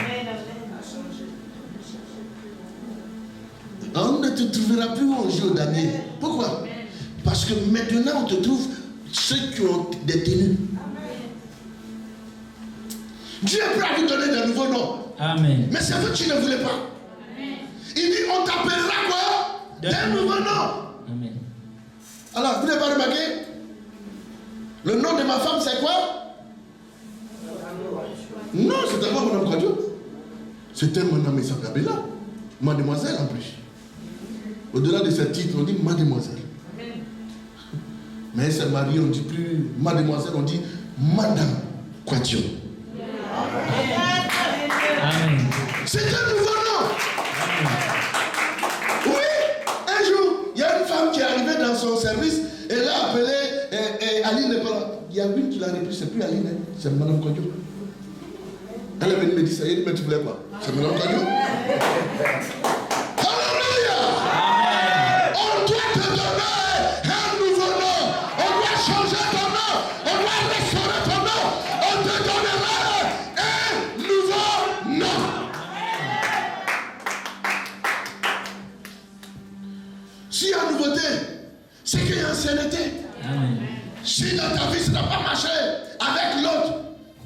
On ne te trouvera plus au jeu d'année. Pourquoi? Parce que maintenant, on te trouve ceux qui ont des tenues. Dieu est prêt à vous donner de nouveaux noms. Amen. Mais c'est vous qui ne voulez pas. Il dit, on t'appellera quoi? D'un nouveau nom. Amen. Alors, vous n'avez pas remarqué? Le nom de ma femme, c'est quoi? Non, c'était pas Mme Kwadjo. C'était Mme Isabella. Mademoiselle en plus. Au-delà de ce titre, on dit Mademoiselle. Mais elle s'est mariée, on ne dit plus Mademoiselle, on dit Madame Kwadjo. Amen. C'est un nouveau nom. Oui, un jour, il y a une femme qui est arrivée dans son service, elle l'a appelée Aline n'est pas là. Il y a une qui l'a repris, c'est plus Aline, hein, c'est Mme Kwadjo. Elle est venue me dire ça, elle dit, mais tu voulais quoi? C'est Mme Kwadjo. Alléluia! On doit te donner un nouveau nom. On doit changer ton nom. On doit restaurer ton nom. On te donnera un nouveau nom. S'il y a nouveauté, c'est qu'il y a ancienneté. Amen. Si dans ta vie ça n'a pas marché avec l'autre,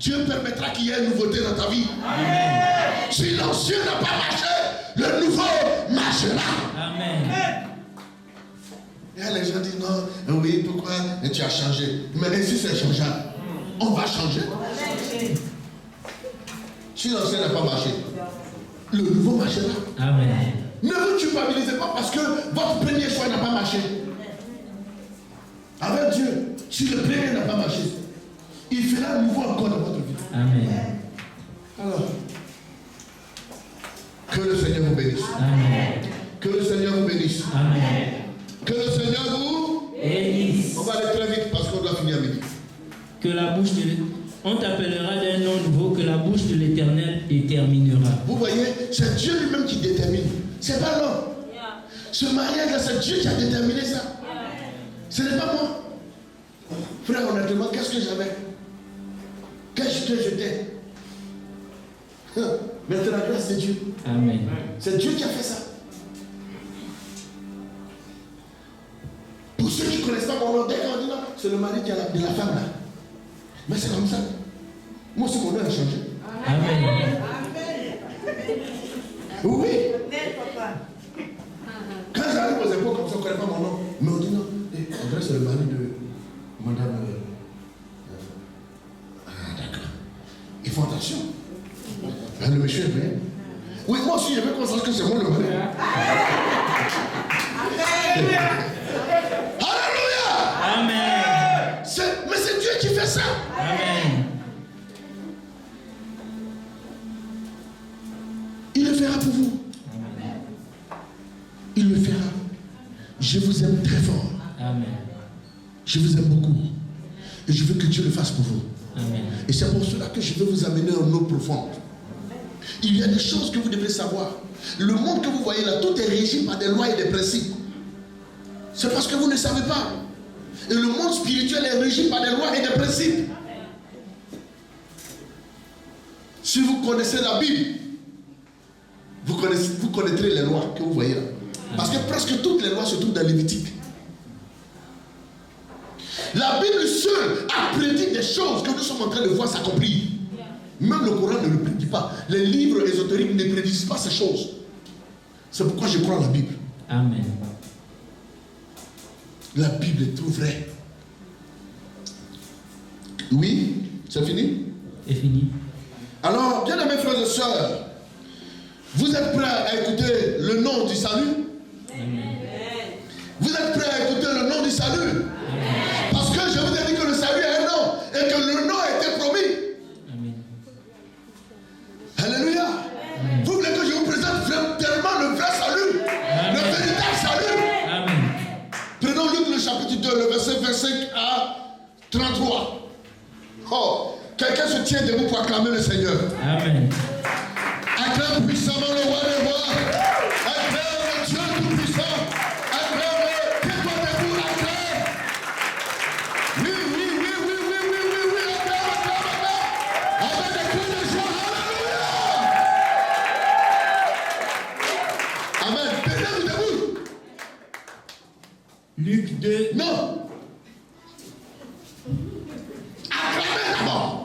Dieu permettra qu'il y ait une nouveauté dans ta vie. Amen. Si l'ancien n'a pas marché, le nouveau marchera. Amen. Et les gens disent non, oui, pourquoi tu as changé? Mais ainsi c'est changeable. On va changer. Si l'ancien n'a pas marché, le nouveau marchera. Amen. Ne vous culpabilisez pas parce que votre premier choix n'a pas marché. Avec Dieu, si le premier n'a pas marché, il fera un nouveau encore dans votre vie. Amen. Alors, que le Seigneur vous bénisse. Amen. Que le Seigneur vous bénisse. Amen. Que le Seigneur vous... Bénisse. On va aller très vite parce qu'on doit finir à midi. Que la bouche de on t'appellera d'un nom nouveau que la bouche de l'Éternel déterminera. Vous voyez, c'est Dieu lui-même qui détermine. C'est pas l'homme. Ce mariage-là, c'est Dieu qui a déterminé ça. Ce n'est pas moi. Frère, honnêtement, qu'est-ce que j'avais? Qu'est-ce que j'étais? Mais c'est la grâce de Dieu. Amen. C'est Dieu qui a fait ça. Pour ceux qui ne connaissent pas mon nom, dès qu'on dit non, c'est le mari qui a de la femme là. Mais c'est comme ça. Moi aussi, mon nom a changé. Amen. Oui. Quand j'arrive aux impôts comme ça, on ne connaît pas mon nom. Mais on dit non. En vrai, c'est le mari de madame. D'accord. Ils font attention. Le monsieur est vrai. Oui, moi aussi, je veux qu'on sache que c'est moi le mari. Alléluia. Amen. Mais c'est Dieu qui fait ça. Amen. Il le fera pour vous. Il le fera. Je vous aime très fort. Amen. Je vous aime beaucoup. Et je veux que Dieu le fasse pour vous. Amen. Et c'est pour cela que je veux vous amener en eau profonde. Il y a des choses que vous devez savoir. Le monde que vous voyez là, tout est régi par des lois et des principes. C'est parce que vous ne savez pas. Et le monde spirituel est régi par des lois et des principes. Si vous connaissez la Bible, vous vous connaîtrez les lois que vous voyez là. Parce que presque toutes les lois se trouvent dans Lévitique. La Bible seule a prédit des choses que nous sommes en train de voir s'accomplir. Même le Coran ne le prédit pas. Les livres ésotériques ne prédisent pas ces choses. C'est pourquoi je crois en la Bible. Amen. La Bible est trop vraie. Oui, c'est fini? C'est fini. Alors, bien aimés frères et sœurs, vous êtes prêts à écouter le nom du salut? Amen. Vous êtes prêts à écouter le nom du salut? Amen. Parce que je vous ai dit que le salut a un nom et que le nom a été promis. Amen. Alléluia. Amen. Vous voulez que je vous présente tellement le vrai salut? Amen. Le véritable salut? Amen. Prenons Luc le chapitre 2, le verset 25 à 33. Oh, quelqu'un se tient debout pour acclamer le Seigneur. Amen. Acclame puissamment le roi des rois. Acclame le Dieu tout-puissant. Acclame-le. Tiens-toi debout, acclame. Oui, oui, oui, oui, oui, oui, oui, oui, acclame, acclame, acclame. Avec des cris de joie. Alléluia. Amen. Tenez-vous debout. Luc 2. Non. Acclamez d'abord.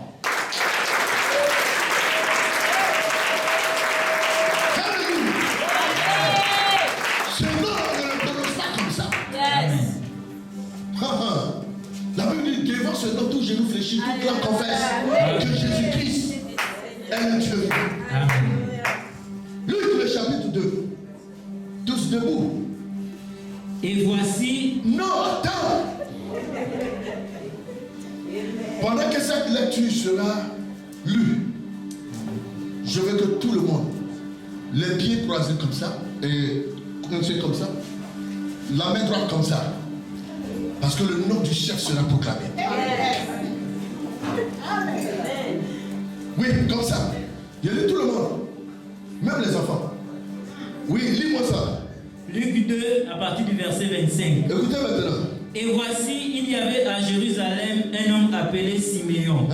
Ce nom, on ne le prononce pas comme ça. Amen. La Bible dit devant ce nom, tout genou fléchit, tout cœur confesse que Jésus-Christ est le Dieu. Amen. Luc le chapitre 2. Tous debout. Et voici. Non, attends. Pendant que cette lecture sera lue, je veux que tout le monde, les pieds croisés comme ça, et coincés comme ça, la main droite comme ça, parce que le nom du chef sera proclamé. Oui, comme ça. Je lis tout le monde, même les enfants. Oui, lis-moi ça. Luc 2, à partir du verset 25. Écoutez maintenant. Et voici, il y avait à Jérusalem un homme appelé Siméon.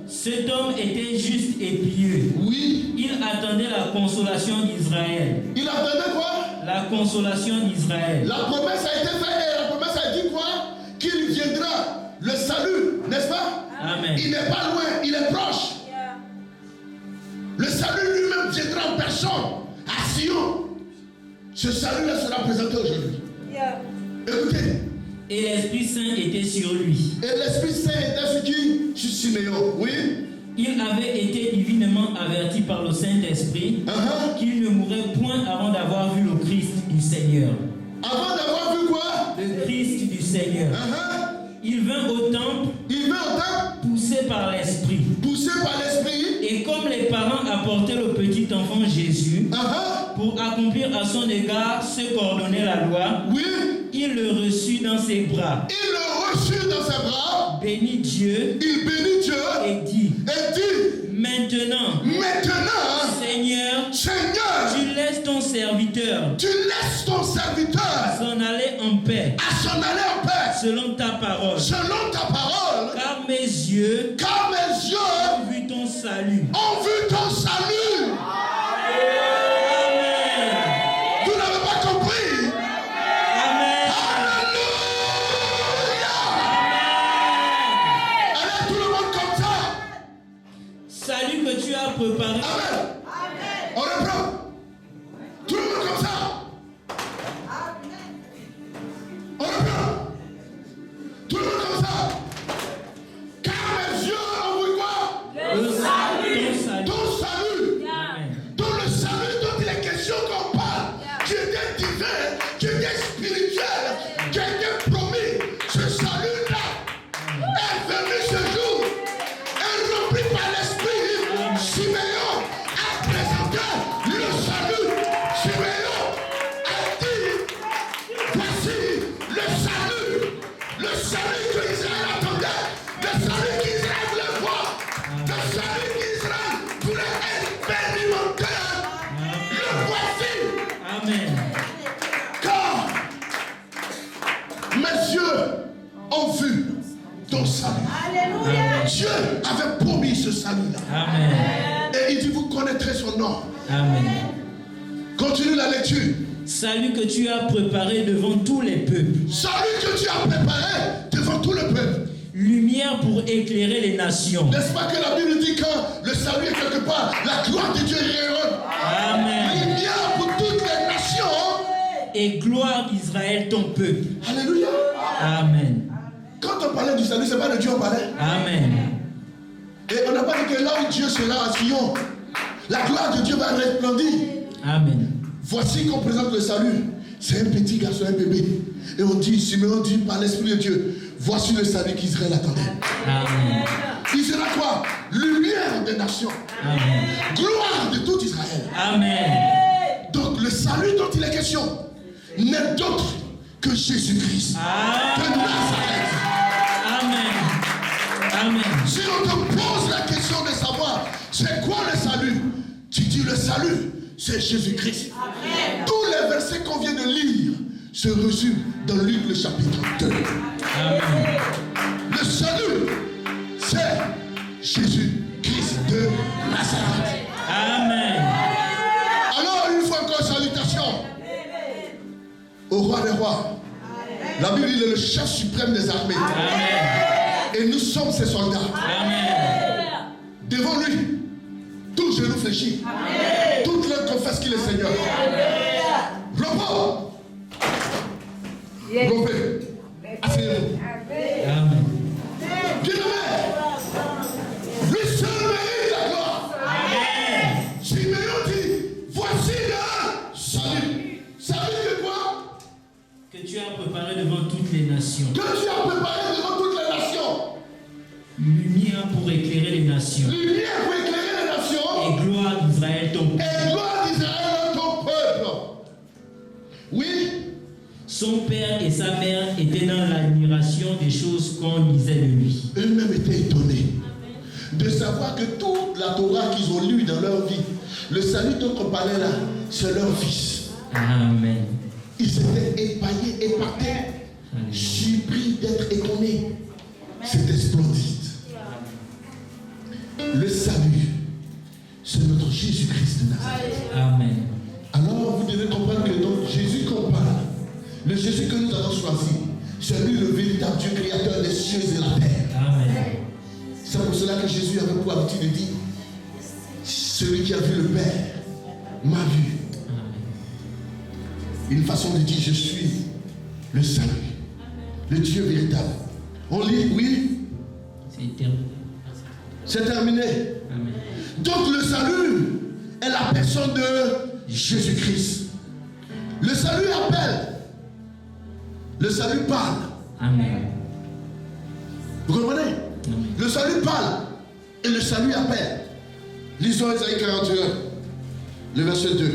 Cet homme était juste et pieux. Oui. Il attendait la consolation d'Israël. Il attendait quoi? La consolation d'Israël. La promesse a été faite et la promesse a dit quoi? Qu'il viendra. Le salut, n'est-ce pas? Amen. Il n'est pas loin, il est proche. Le salut lui-même viendra en personne à Sion. Ce salut-là sera présenté aujourd'hui. Écoutez. Et l'Esprit Saint était sur lui. Et l'Esprit Saint était sur qui? Sur Siméon, oui. Il avait été divinement averti par le Saint-Esprit qu'il ne mourrait point avant d'avoir vu le Christ du Seigneur. Avant d'avoir vu quoi? Le Christ du Seigneur. Il vint au temple. Poussé par l'Esprit. Et comme les parents apportaient le petit enfant Jésus pour accomplir à son égard ce qu'ordonnait la loi, il le reçut dans ses bras. Bénit Dieu. Il bénit Dieu. Et dit. Maintenant, Seigneur, tu laisses ton serviteur s'en aller en paix. Selon ta parole. Car mes yeux ont vu ton salut. Amen. Vous n'avez pas compris? Amen. Alléluia. Allez, tout le monde comme ça. Salut que tu as préparé. Amen. On reprend. Tout le monde comme ça. On reprend. Tout le monde comme ça. Car mes yeux ont vu quoi? Le salut. Ton salut. Dans le salut dont il est question qu'on parle, qui était divin, qui était spirituel, qui était promis. Ce salut-là est venu ce jour. Et rempli par l'Esprit, Siméon a présenté le salut. Siméon a dit, voici le salut que Israël attendait, le salut qu'Israël voulait voir, le salut qu'Israël voulait expérimenter. Le voici. Amen. Car mes yeux ont vu ton salut. Alléluia. Dieu avait promis ce salut-là. Amen. Et il dit, vous connaîtrez son nom. Amen. Continue la lecture. Salut que tu as préparé devant tous les peuples. Salut que tu as préparé devant tout le peuple. Lumière pour éclairer les nations. N'est-ce pas que la Bible dit que le salut est quelque part, la gloire de Dieu est réelle. Amen. Lumière pour toutes les nations. Et gloire d'Israël, ton peuple. Alléluia. Amen. Quand on parlait du salut, c'est pas de Dieu on parlait. Amen. Et on n'a pas dit que là où Dieu sera à Sion, la gloire de Dieu va resplendir. Amen. Voici qu'on présente le salut. C'est un petit garçon, un bébé. Et on dit, Simeon dit par l'Esprit de Dieu, voici le salut qu'Israël attendait. Amen. Il sera quoi? Lumière des nations. Amen. Gloire de tout Israël. Amen. Donc le salut dont il est question n'est d'autre que Jésus-Christ. De Nazareth. Amen. Amen. Si on te pose la question de savoir c'est quoi le salut, tu dis le salut, c'est Jésus-Christ. Tous les versets qu'on vient de lire se résument dans Luc le chapitre 2. Amen. Le salut, c'est Jésus-Christ de Nazareth. Amen. Alors, une fois encore, salutation au roi des rois. La Bible dit il est le chef suprême des armées. Amen. Et nous sommes ses soldats. Amen. Devant lui, tout genou fléchit. Toute langue confesse qu'il est Seigneur. Repos. Rompez. Asseyez-vous. Amen. Bien-aimé, lui seul mérite la gloire. Amen. Simeon dit, voici le salut. Salut de quoi? Que tu as préparé devant toutes les nations. Que tu as préparé devant toutes les nations. Lumière pour éclairer les nations. Lumière pour éclairer les nations. Et gloire d'Israël, ton peuple. Et gloire d'Israël, ton peuple. Oui. Son père et sa mère étaient dans l'admiration des choses qu'on lisait de lui. Eux-mêmes étaient étonnés de savoir que toute la Torah qu'ils ont lue dans leur vie, le salut dont on parlait là, c'est leur fils. Amen. Ils étaient épaillés, épatés, surpris d'être étonnés. C'était splendide. Le salut, c'est notre Jésus-Christ de Nazareth. Amen. Alors vous devez comprendre que donc Jésus qu'on parle, le Jésus que nous avons choisi, c'est lui le véritable Dieu créateur des cieux et la terre. Amen. C'est pour cela que Jésus avait pour habitude de dire, celui qui a vu le Père m'a vu. Une façon de dire, je suis le salut, le Dieu véritable. On lit, oui, C'est terminé. c'est terminé. Amen. Donc le salut est la personne de Jésus-Christ. Le salut appelle. Le salut parle. Amen. Vous comprenez? Amen. Le salut parle et le salut appelle. Lisons Isaïe 41, le verset 2.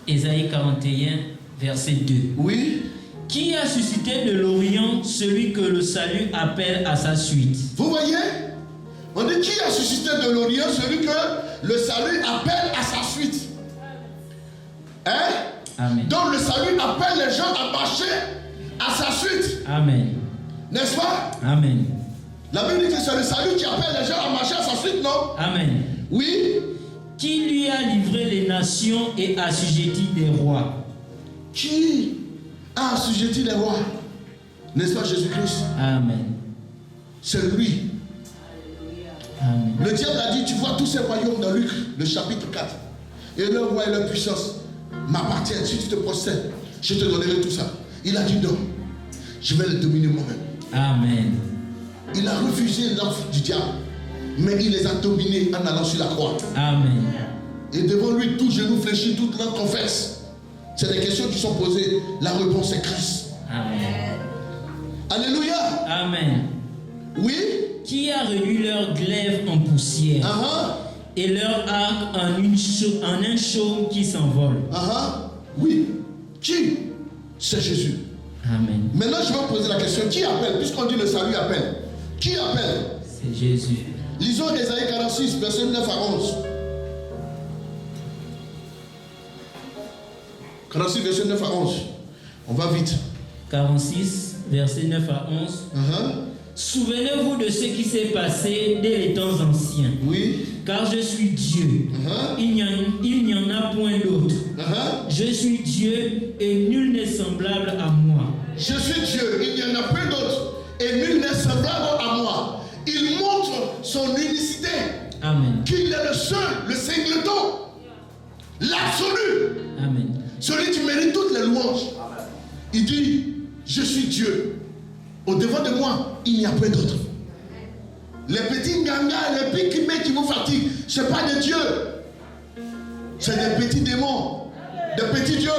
Ésaïe 41, verset 2. Oui. Qui a suscité de l'Orient celui que le salut appelle à sa suite? Vous voyez? On dit qui a suscité de l'Orient celui que le salut appelle à sa suite. Hein? Amen. Donc le salut appelle les gens à marcher à sa suite. Amen. N'est-ce pas? Amen. La Bible dit que c'est le salut qui appelle les gens à marcher à sa suite, non? Amen. Oui. Qui lui a livré les nations et assujetti des rois? Qui a assujetti les rois? N'est-ce pas Jésus-Christ? Amen. C'est lui. Amen. Le diable a dit, tu vois tous ces royaumes dans Luc, le chapitre 4. Et leur roi et leur puissance m'appartiennent. Si tu te procèdes, je te donnerai tout ça. Il a dit non. Je vais le dominer moi-même. Amen. Il a refusé l'offre du diable. Mais il les a dominés en allant sur la croix. Amen. Et devant lui, tout genou fléchit, toute langue confesse. C'est des questions qui sont posées. La réponse est Christ. Amen. Alléluia. Amen. Oui. Qui a réduit leur glaive en poussière et leur arc en un chaume qui s'envole? Oui. Qui? C'est Jésus. Amen. Maintenant, je vais vous poser la question. Qui appelle? Puisqu'on dit le salut appelle. Qui appelle? C'est Jésus. Lisons Ésaïe 46, verset 9 à 11. 46, verset 9 à 11. On va vite. 46, versets 9 à 11. Souvenez-vous de ce qui s'est passé dès les temps anciens. Oui. Car je suis Dieu. Il n'y en a point d'autre. Je suis Dieu et nul n'est semblable à moi. Je suis Dieu, il n'y en a point d'autre et nul n'est semblable à moi. Il montre son unicité. Amen. Qu'il est le seul, le singleton, l'absolu. Amen. Celui qui mérite toutes les louanges. Il dit, je suis Dieu. Au-devant de moi, il n'y a point d'autre. Les petits gangas, les petits mecs qui vous fatiguent, ce n'est pas des dieux. C'est des petits démons, des petits dieux.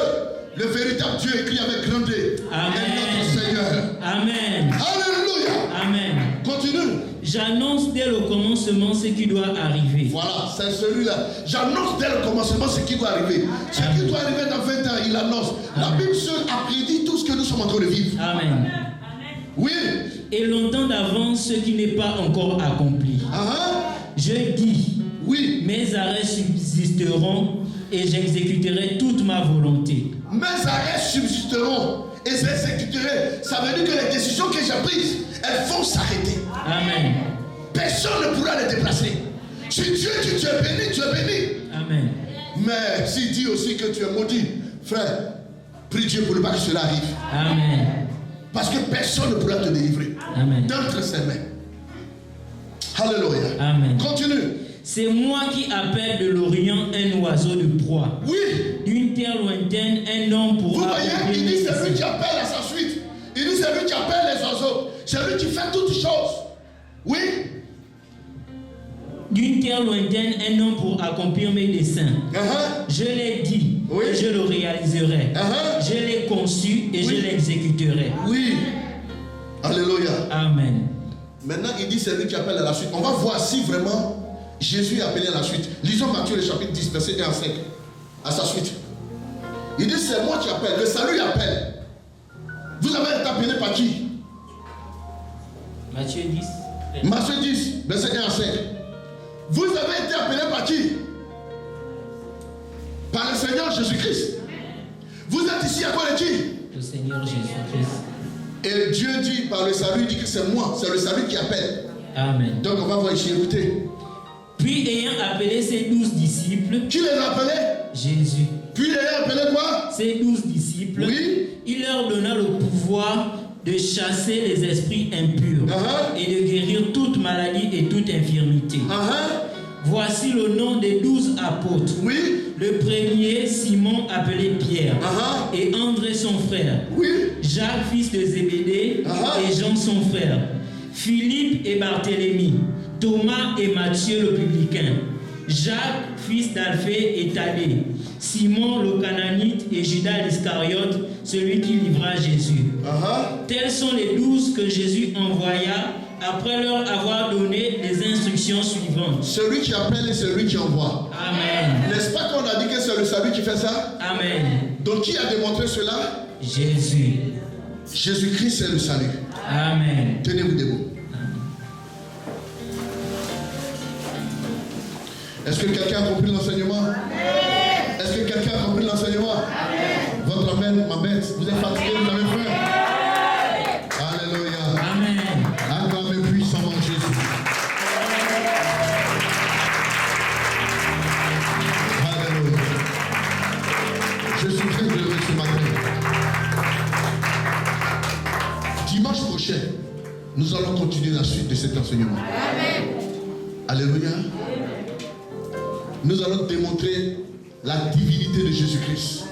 Le véritable Dieu écrit avec grand D. Amen. Et notre Seigneur. Amen. Alléluia. Amen. Continue. J'annonce dès le commencement ce qui doit arriver. Voilà, c'est celui-là. J'annonce dès le commencement ce qui doit arriver. Ce qui doit arriver dans 20 ans, il annonce. La Bible seule a prédit tout ce que nous sommes en train de vivre. Amen. Oui. Et longtemps d'avance ce qui n'est pas encore accompli. Je dis, oui. Mes arrêts subsisteront et j'exécuterai toute ma volonté. Mes arrêts subsisteront et j'exécuterai. Ça veut dire que les décisions que j'ai prises, elles vont s'arrêter. Amen. Personne ne pourra les déplacer. Si Dieu dit tu es béni, tu es béni. Amen. Mais s'il dit aussi que tu es maudit, frère, prie Dieu pour ne pas que cela arrive. Amen. Parce que personne ne pourra te délivrer. Amen. D'entre ses mains. Alléluia. Amen. Continue. C'est moi qui appelle de l'Orient un oiseau de proie. Oui. D'une terre lointaine, un homme pour. Vous voyez, il dit c'est lui qui appelle à sa suite. Il dit c'est lui qui appelle les oiseaux. C'est lui qui fait toutes choses. Oui. D'une terre lointaine, un homme pour accomplir mes desseins. Je l'ai dit, oui. Et je le réaliserai. Je l'ai conçu et oui. Je l'exécuterai. Oui. Alléluia. Amen. Maintenant, il dit c'est lui qui appelle à la suite. On va voir si vraiment Jésus est appelé à la suite. Lisons Matthieu le chapitre 10, verset 1 à 5. À sa suite. Il dit c'est moi qui appelle. Le salut appelle. Vous avez été appelé par qui? Matthieu 10. Matthieu 10, verset 1 à 5. Vous avez été appelé par qui? Par le Seigneur Jésus-Christ. Vous êtes ici à cause de qui? Le Seigneur Jésus-Christ. Et Dieu dit par le salut, il dit que c'est moi, c'est le salut qui appelle. Amen. Donc on va voir ici, écoutez. Puis ayant appelé ses 12 disciples. Qui les a appelés? Jésus. Puis ayant appelé quoi? Ses 12 disciples. Oui. Il leur donna le pouvoir de chasser les esprits impurs et de guérir toute maladie et toute infirmité. Voici le nom des 12 apôtres. Oui. Le premier, Simon appelé Pierre, et André son frère. Oui. Jacques fils de Zébédée et Jean son frère. Philippe et Barthélemy. Thomas et Matthieu le publicain. Jacques fils d'Alphée et Thaddée. Simon le Cananite et Judas l'Iscariote, celui qui livra Jésus. Tels sont les 12 que Jésus envoya après leur avoir donné les instructions suivantes. Celui qui appelle et celui qui envoie. Amen. N'est-ce pas qu'on a dit que c'est le salut qui fait ça? Amen. Donc qui a démontré cela? Jésus. Jésus-Christ c'est le salut. Amen. Tenez-vous debout. Est-ce que quelqu'un a compris l'enseignement? Est-ce que quelqu'un a compris l'enseignement? Votre amen m'embête. Vous êtes fatigué, vous avez faim. Alléluia. Amen. Acclamez puissamment Jésus. Alléluia. Je suis très heureux ce matin. Dimanche prochain, nous allons continuer la suite de cet enseignement. Amen. Alléluia. Nous allons démontrer la divinité de Jésus-Christ.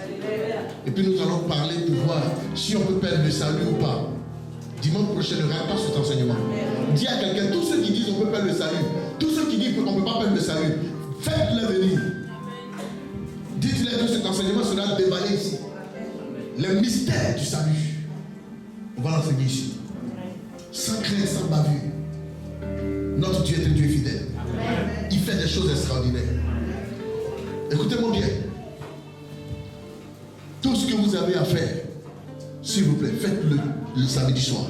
Et puis nous allons parler pour voir si on peut perdre le salut ou pas. Dimanche prochain, ne rate pas cet enseignement. Dis à quelqu'un, tous ceux qui disent on peut perdre le salut, tous ceux qui disent on ne peut pas perdre le salut, faites-le venir. Dites-leur que cet enseignement sera déballé ici. Le mystère du salut. On va l'enseigner ici. Sans crainte, sans bavure. Notre Dieu est un Dieu fidèle. Il fait des choses extraordinaires. Écoutez-moi bien. Tout ce que vous avez à faire, s'il vous plaît, faites-le le samedi soir.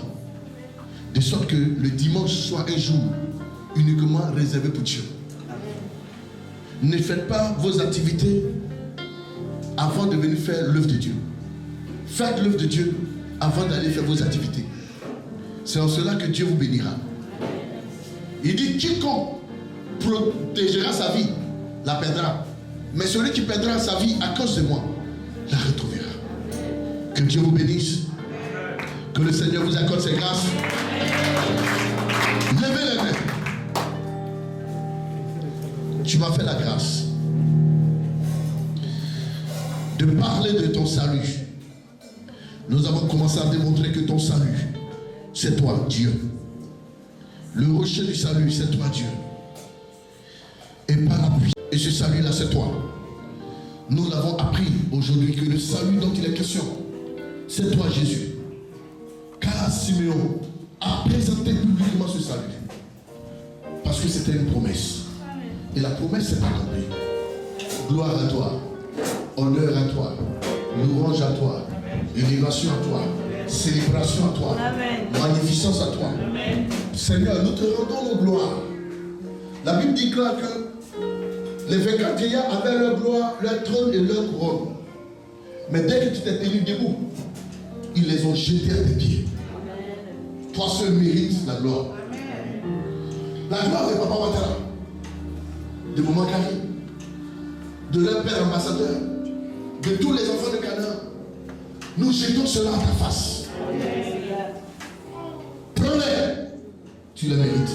De sorte que le dimanche soit un jour uniquement réservé pour Dieu. Ne faites pas vos activités avant de venir faire l'œuvre de Dieu. Faites l'œuvre de Dieu avant d'aller faire vos activités. C'est en cela que Dieu vous bénira. Il dit quiconque protégera sa vie la perdra. Mais celui qui perdra sa vie à cause de moi la retrouvera. Que Dieu vous bénisse. Que le Seigneur vous accorde ses grâces. Levez les mains. Tu m'as fait la grâce de parler de ton salut. Nous avons commencé à démontrer que ton salut, c'est toi, Dieu. Le rocher du salut, c'est toi, Dieu. Et par l'appui. Et ce salut-là, c'est toi. Nous l'avons appris aujourd'hui que le salut dont il est question, c'est toi, Jésus. Car Siméon a présenté publiquement ce salut. Parce que c'était une promesse. Et la promesse s'est accomplie. Gloire à toi. Honneur à toi. Louange à toi. Élévation à toi. Célébration à toi. Amen. Magnificence à toi. Amen. Seigneur, nous te rendons nos gloires. La Bible déclare que les 24 vieillards avaient leur gloire, leur trône et leur couronne. Mais dès que tu t'es tenu debout, ils les ont jetés à tes pieds. Amen. Toi seul mérites la gloire. Amen. La gloire de Papa Ouattara, de Maman Kari, de leur père ambassadeur, de tous les enfants de Canaan. Nous jetons cela à ta face. Prends-les. Tu les mérites.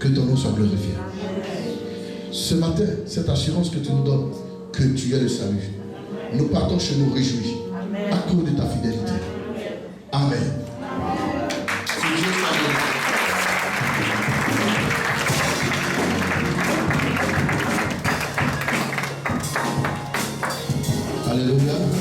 Que ton nom soit glorifié. Ce matin, cette assurance que tu nous donnes, que tu es le salut. Nous partons chez nous réjouis à cause de ta fidélité. Amen. Alléluia.